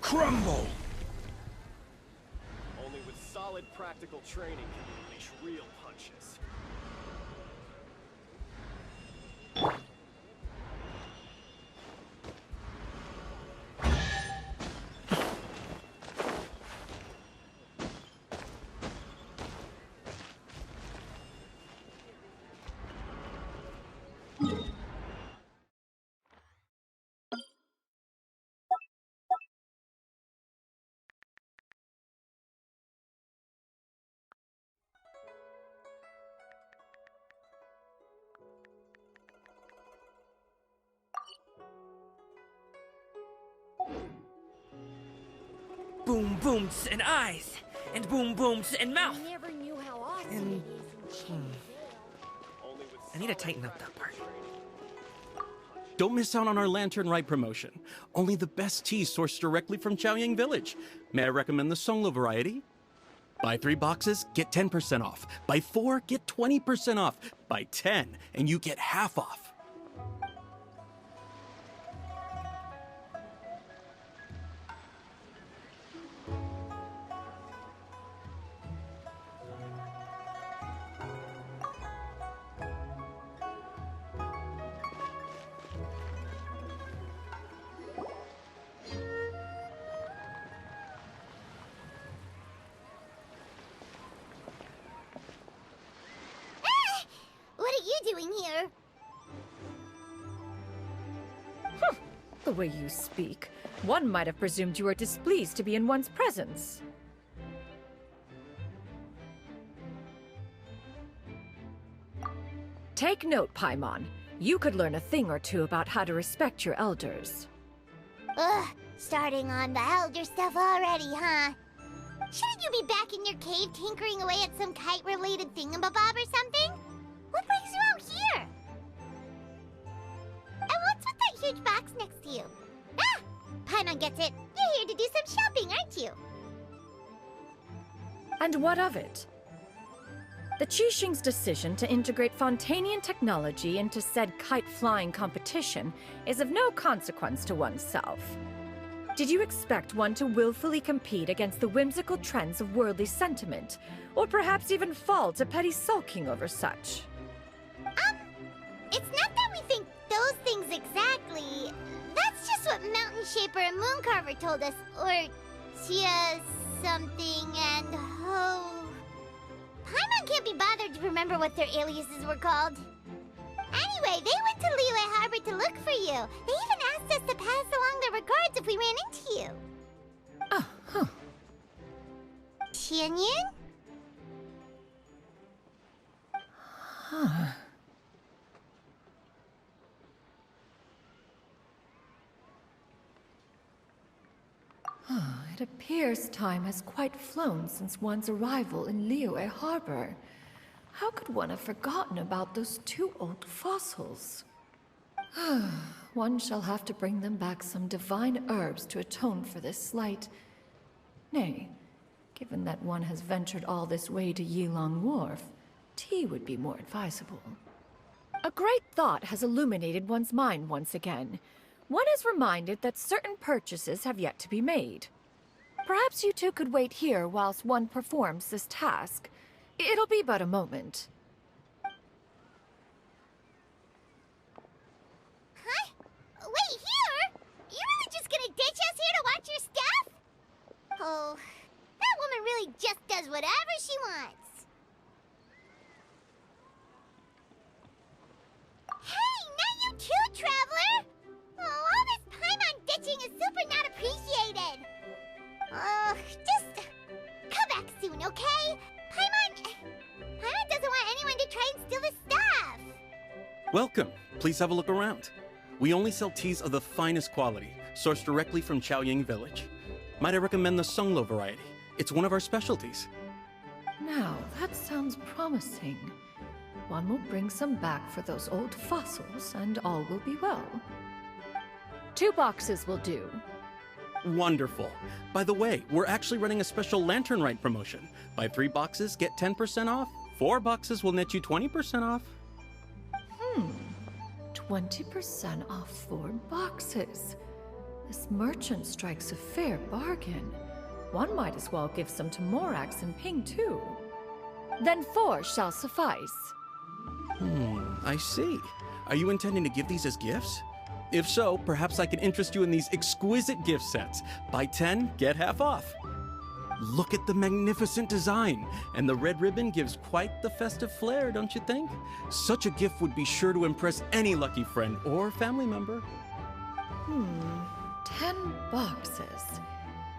Crumble! Only with solid practical training can you unleash real punches. Boom booms and eyes, and boom booms and mouth. I never knew how awesome And it is. I need to tighten up that part. Don't miss out on our Lantern Rite promotion. Only the best tea sourced directly from Chaoyang Village. May I recommend the Songlo variety? Buy 3 boxes, get 10% off. Buy 4, get 20% off. Buy 10, and you get half off. What are you doing here? The way you speak, one might have presumed you were displeased to be in one's presence. Take note, Paimon. You could learn a thing or two about how to respect your elders. Ugh, starting on the elder stuff already, huh? Shouldn't you be back in your cave tinkering away at some kite-related thingamabob or something? What brings you out here? And what's with that huge box next to you? Ah! Paimon gets it. You're here to do some shopping, aren't you? And what of it? The Qixing's decision to integrate Fontanian technology into said kite-flying competition is of no consequence to oneself. Did you expect one to willfully compete against the whimsical trends of worldly sentiment, or perhaps even fall to petty sulking over such? It's not that we think those things exactly. That's just what Mountain Shaper and Mooncarver told us, or Tia something and Ho. Paimon can't be bothered to remember what their aliases were called. Anyway, they went to Liyue Harbor to look for you. They even asked us to pass along their regards if we ran into you. Oh, huh. Tianyin? Huh. It appears time has quite flown since one's arrival in Liyue Harbor. How could one have forgotten about those 2 old fossils? One shall have to bring them back some divine herbs to atone for this slight. Nay, given that one has ventured all this way to Yilong Wharf, tea would be more advisable. A great thought has illuminated one's mind once again. One is reminded that certain purchases have yet to be made. Perhaps you two could wait here whilst one performs this task. It'll be but a moment. Huh? Wait, here? You really just gonna ditch us here to watch your stuff? Oh, that woman really just does whatever she wants. Hey, not you too, Traveler! Oh, all this Paimon ditching is super not appreciated. Just come back soon, okay? Paimon doesn't want anyone to try and steal his stuff. Welcome. Please have a look around. We only sell teas of the finest quality, sourced directly from Chaoyang Village. Might I recommend the Songlo variety? It's one of our specialties. Now, that sounds promising. One will bring some back for those old fossils, and all will be well. 2 boxes will do. Wonderful. By the way, we're actually running a special Lantern Rite promotion. Buy 3 boxes, get 10% off. 4 boxes will net you 20% off. 20% off 4 boxes. This merchant strikes a fair bargain. One might as well give some to Morax and Ping, too. Then 4 shall suffice. I see. Are you intending to give these as gifts? If so, perhaps I can interest you in these exquisite gift sets. Buy 10, get half off. Look at the magnificent design, and the red ribbon gives quite the festive flair, don't you think? Such a gift would be sure to impress any lucky friend or family member. 10 boxes.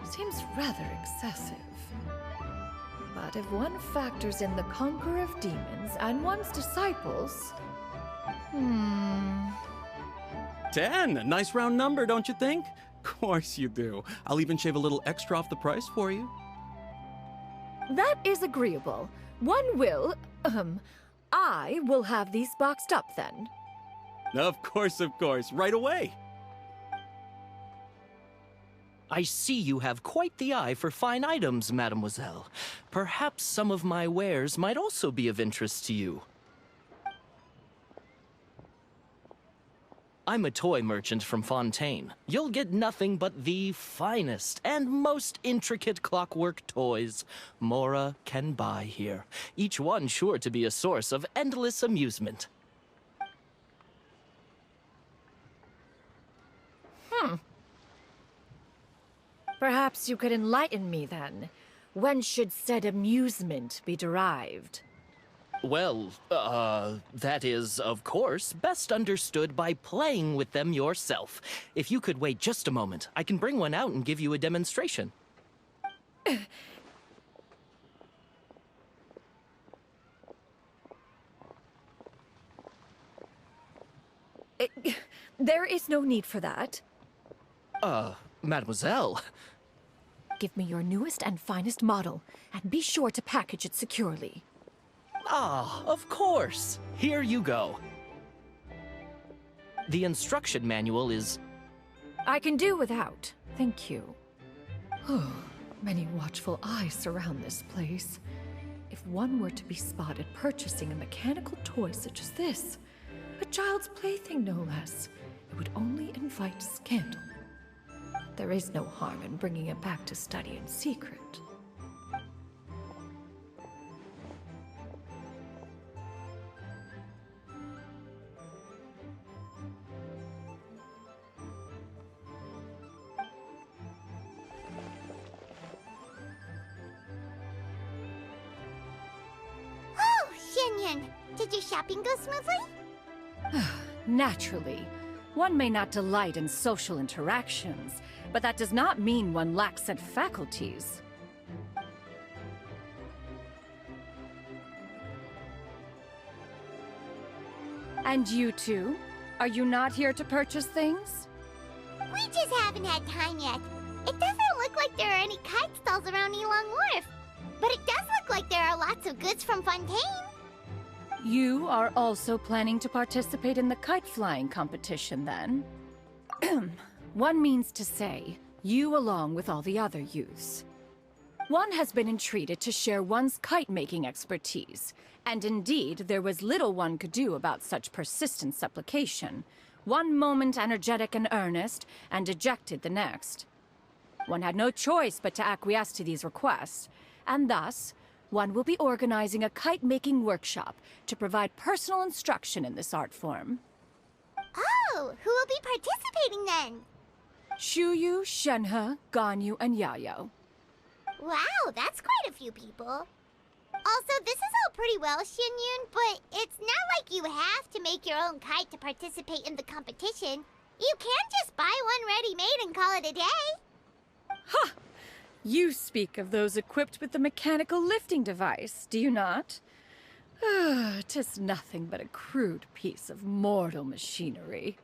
Seems rather excessive. But if one factors in the conqueror of demons and one's disciples... 10! A nice round number, don't you think? Of course you do. I'll even shave a little extra off the price for you. That is agreeable. One will, I will have these boxed up then. Of course, right away. I see you have quite the eye for fine items, mademoiselle. Perhaps some of my wares might also be of interest to you. I'm a toy merchant from Fontaine. You'll get nothing but the finest and most intricate clockwork toys Mora can buy here. Each one sure to be a source of endless amusement. Perhaps you could enlighten me then. When should said amusement be derived? Well, that is, of course, best understood by playing with them yourself. If you could wait just a moment, I can bring one out and give you a demonstration. There is no need for that. Mademoiselle. Give me your newest and finest model, and be sure to package it securely. Ah, of course. Here you go. The instruction manual is... I can do without, thank you. Many watchful eyes surround this place. If one were to be spotted purchasing a mechanical toy such as this, a child's plaything no less, it would only invite scandal. There is no harm in bringing it back to study in secret. Oh, Xianyan, did your shopping go smoothly? Naturally. One may not delight in social interactions, but that does not mean one lacks said faculties. And you two? Are you not here to purchase things? We just haven't had time yet. It doesn't look like there are any kite stalls around Elong Wharf, but it does look like there are lots of goods from Fontaine. You are also planning to participate in the kite flying competition, then? One means to say, you along with all the other youths. One has been entreated to share one's kite-making expertise, and indeed, there was little one could do about such persistent supplication. One moment energetic and earnest, and dejected the next. One had no choice but to acquiesce to these requests, and thus, one will be organizing a kite-making workshop to provide personal instruction in this art form. Oh, who will be participating then? Shuyu, Shenhe, Ganyu, and Yayo. Wow, that's quite a few people. Also, this is all pretty well, Xianyun, but it's not like you have to make your own kite to participate in the competition. You can just buy one ready-made and call it a day. Ha! You speak of those equipped with the mechanical lifting device, do you not? 'Tis nothing but a crude piece of mortal machinery.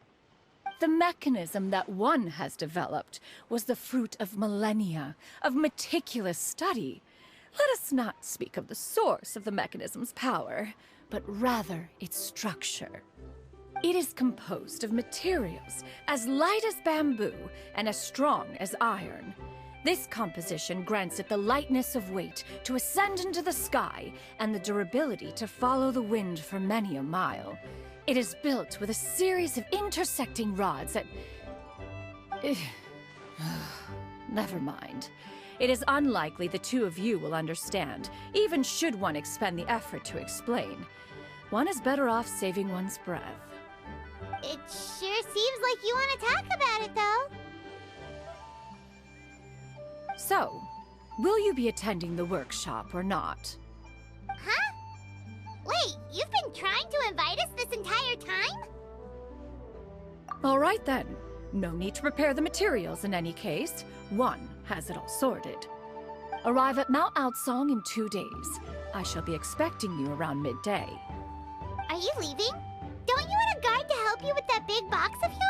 The mechanism that one has developed was the fruit of millennia of meticulous study. Let us not speak of the source of the mechanism's power, but rather its structure. It is composed of materials as light as bamboo and as strong as iron. This composition grants it the lightness of weight to ascend into the sky and the durability to follow the wind for many a mile. It is built with a series of intersecting rods that... Never mind. It is unlikely the two of you will understand, even should one expend the effort to explain. One is better off saving one's breath. It sure seems like you want to talk about it, though. So, will you be attending the workshop or not? Huh? Wait, you've been trying to invite us this entire time? All right then. No need to prepare the materials in any case. One has it all sorted. Arrive at Mount Outsong in 2 days. I shall be expecting you around midday. Are you leaving? Don't you want a guard to help you with that big box of yours?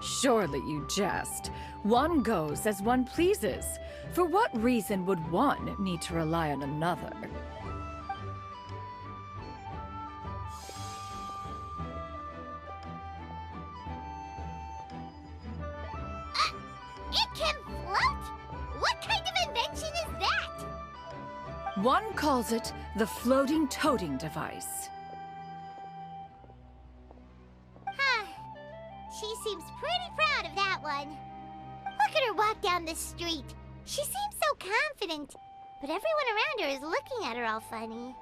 Surely you jest. One goes as one pleases. For what reason would one need to rely on another? It can float? What kind of invention is that? One calls it the floating toting device. Huh. She seems pretty proud of that one. Look at her walk down the street. She seems so confident, but everyone around her is looking at her all funny.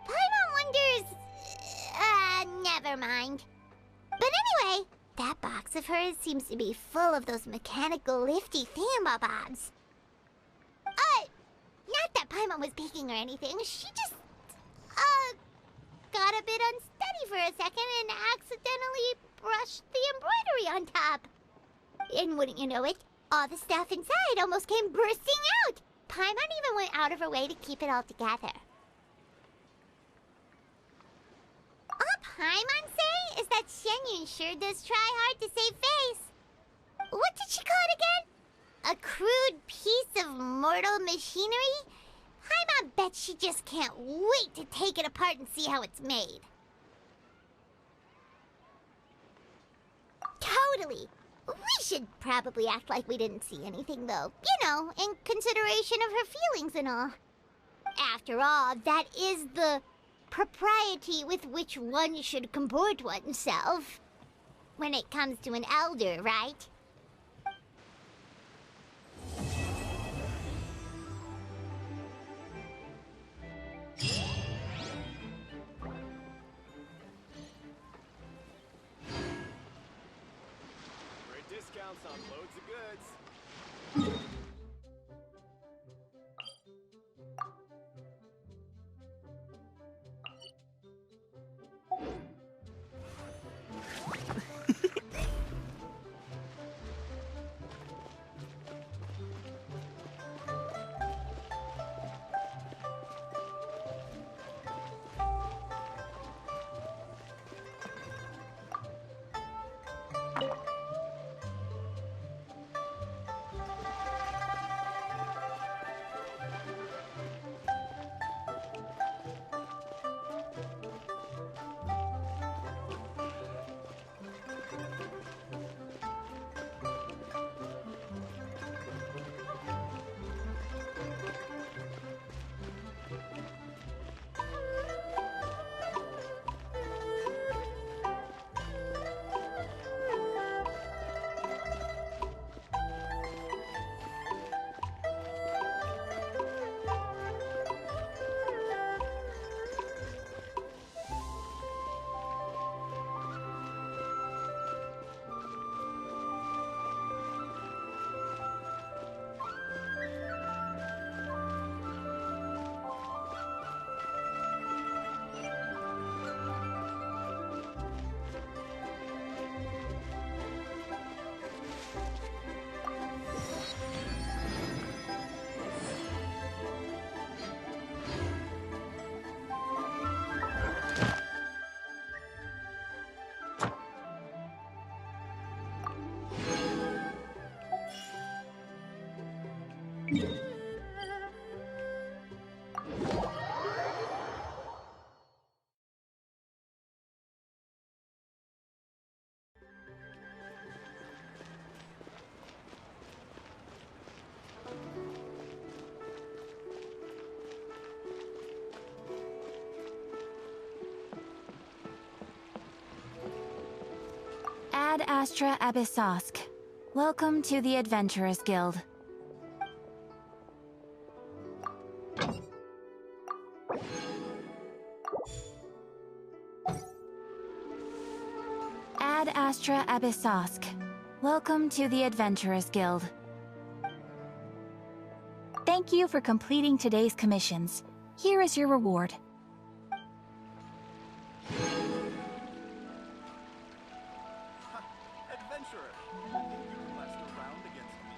Paimon wonders... never mind. But anyway, that box of hers seems to be full of those mechanical lifty thingamabobs. Not that Paimon was peeking or anything. She just, got a bit unsteady for a second and accidentally brushed the embroidery on top. And wouldn't you know it, all the stuff inside almost came bursting out. Paimon even went out of her way to keep it all together. All Paimon say is that Shenyun sure does try hard to save face. What did she call it again? A crude piece of mortal machinery? Paimon bet she just can't wait to take it apart and see how it's made. Totally. We should probably act like we didn't see anything, though. You know, in consideration of her feelings and all. After all, that is the propriety with which one should comport oneself. When it comes to an elder, right? Great discounts on loads of goods. Ad Astra Abyssosk. Welcome to the Adventurers Guild. Ad Astra Abyssosk. Welcome to the Adventurers Guild. Thank you for completing today's commissions. Here is your reward. Adventurer, you can last a round against me?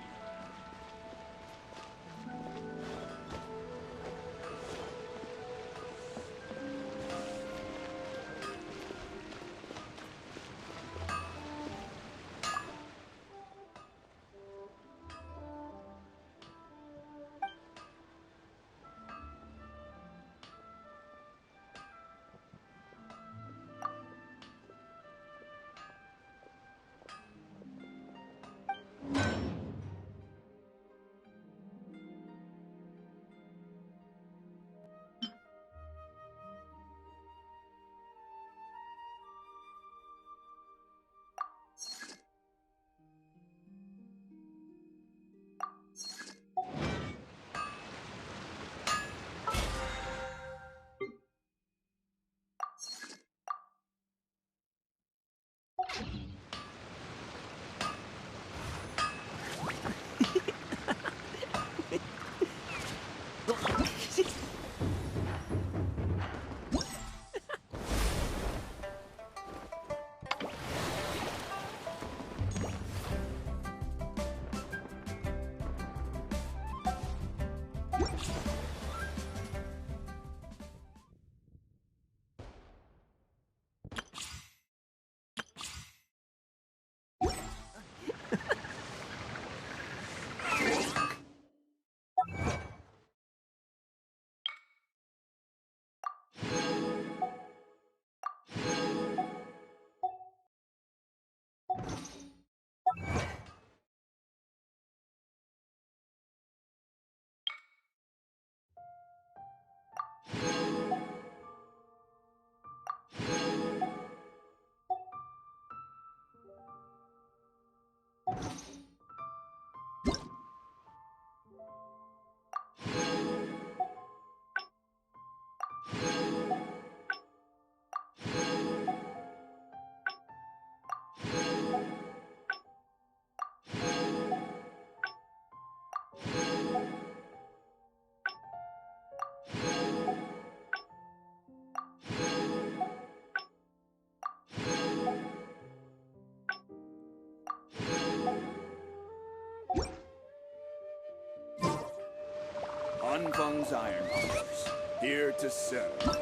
Anfang's Ironmongers, here to serve.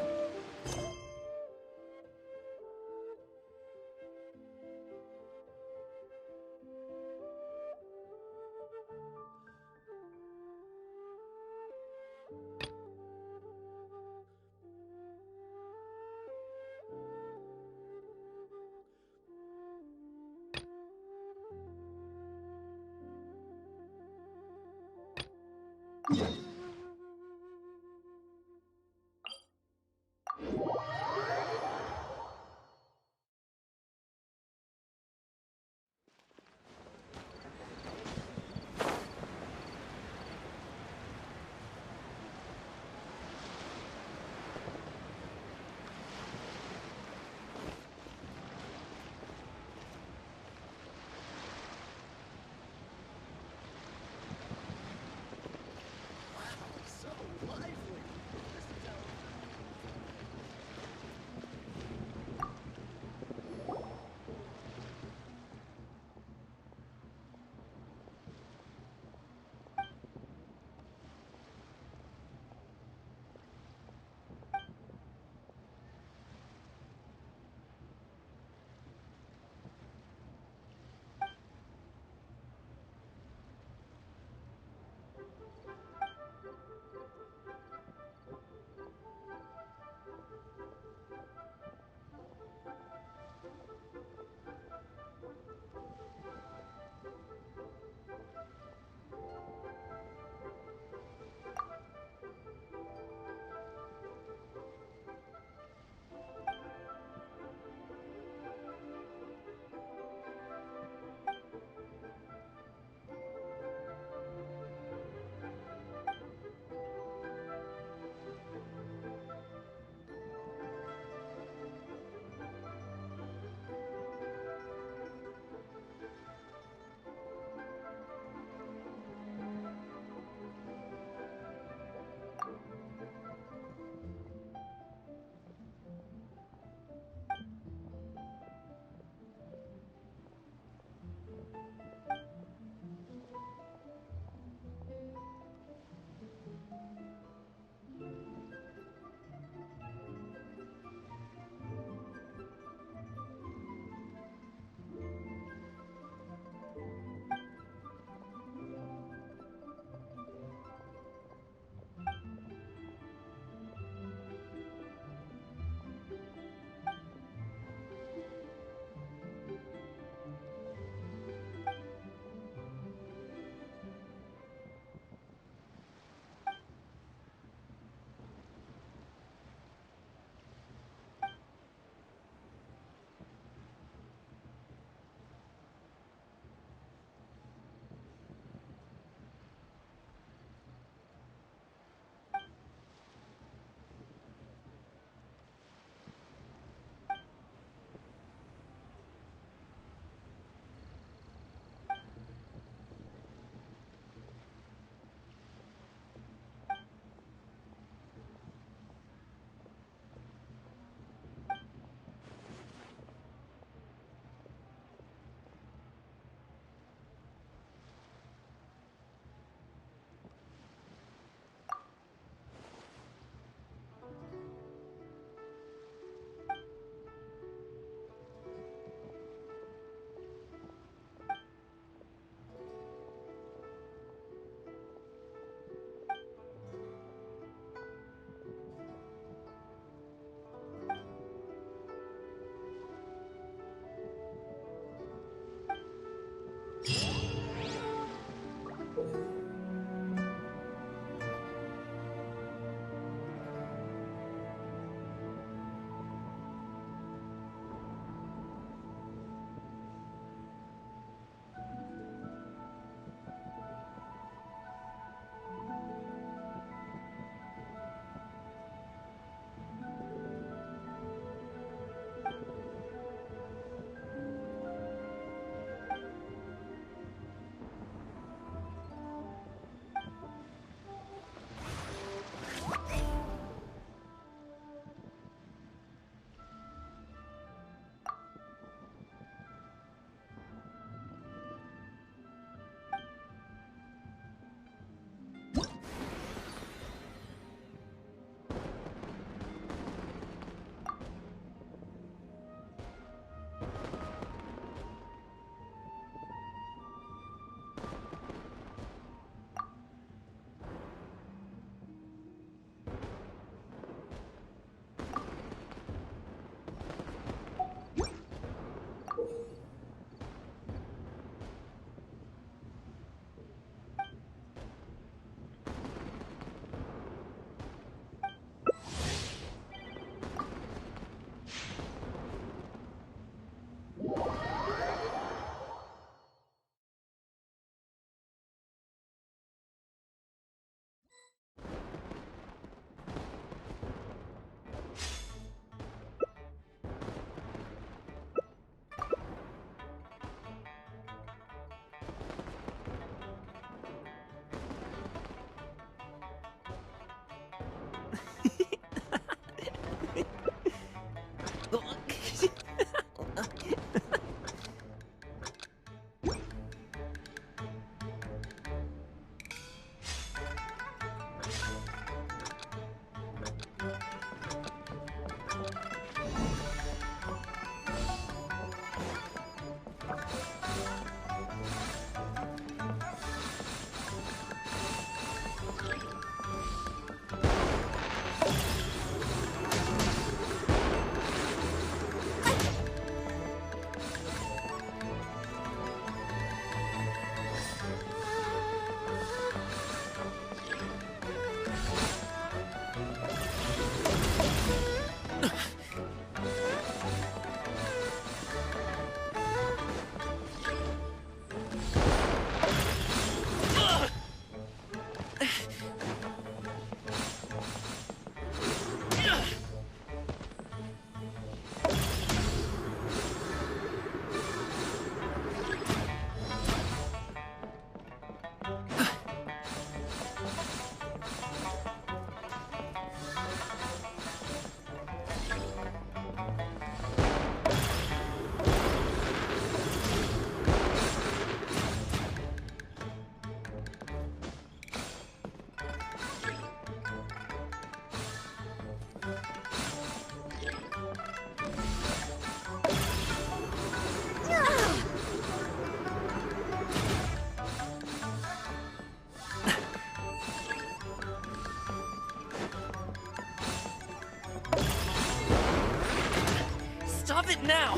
Now!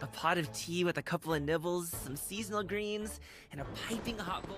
A pot of tea with a couple of nibbles, some seasonal greens, and a piping hot bowl.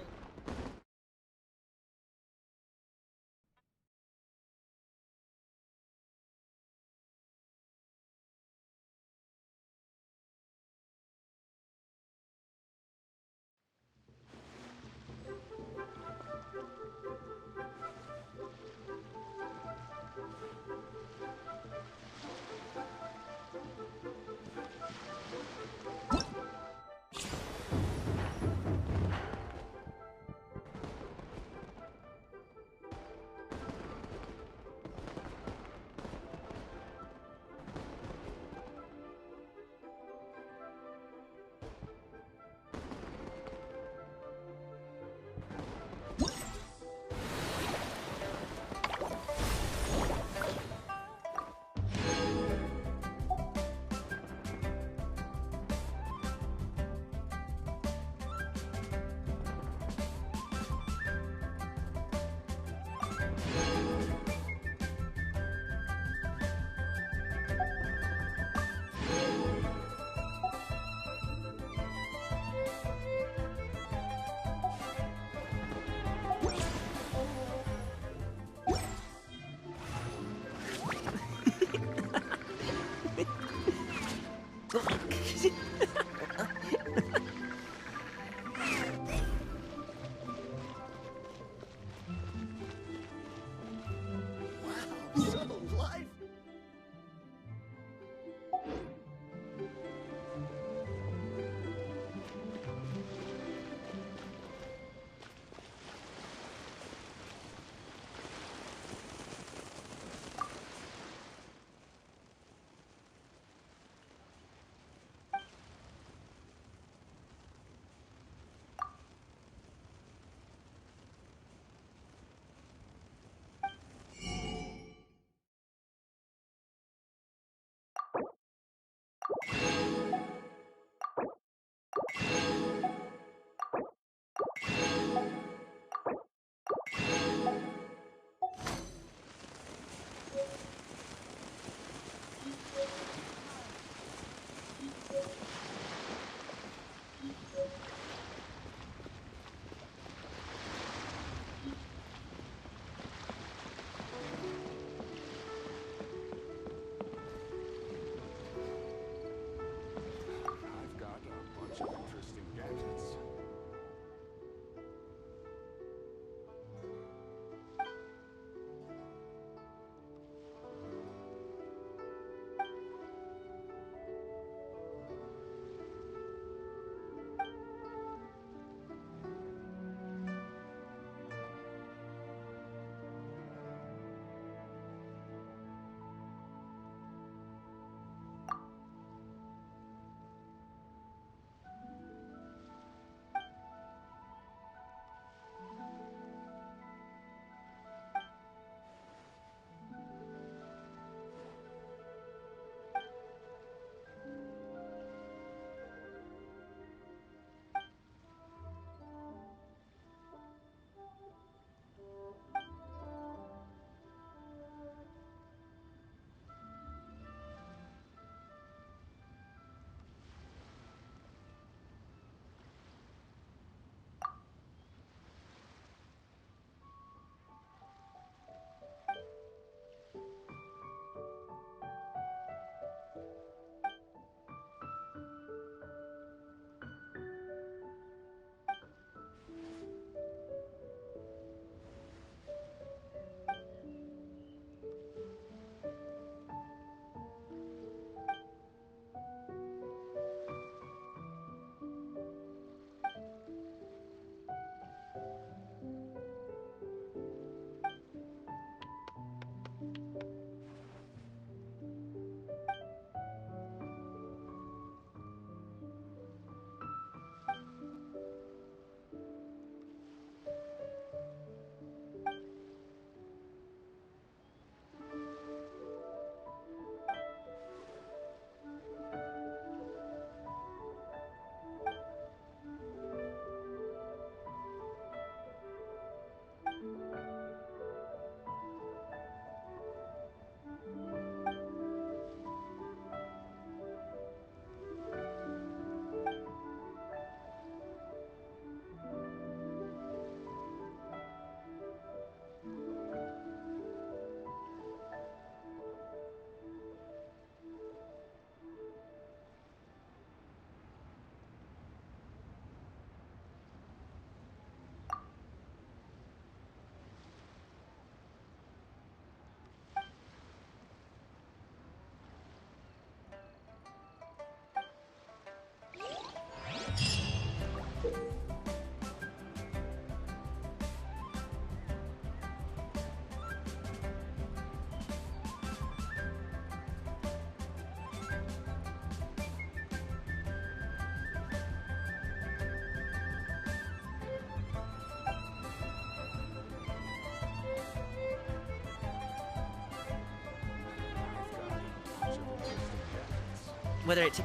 Whether it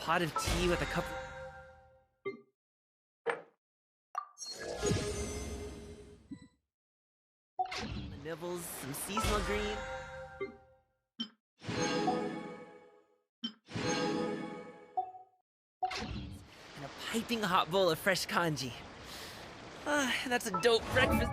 pot of tea with a cup. Nibbles, some seasonal green. And a piping hot bowl of fresh kanji. That's a dope breakfast.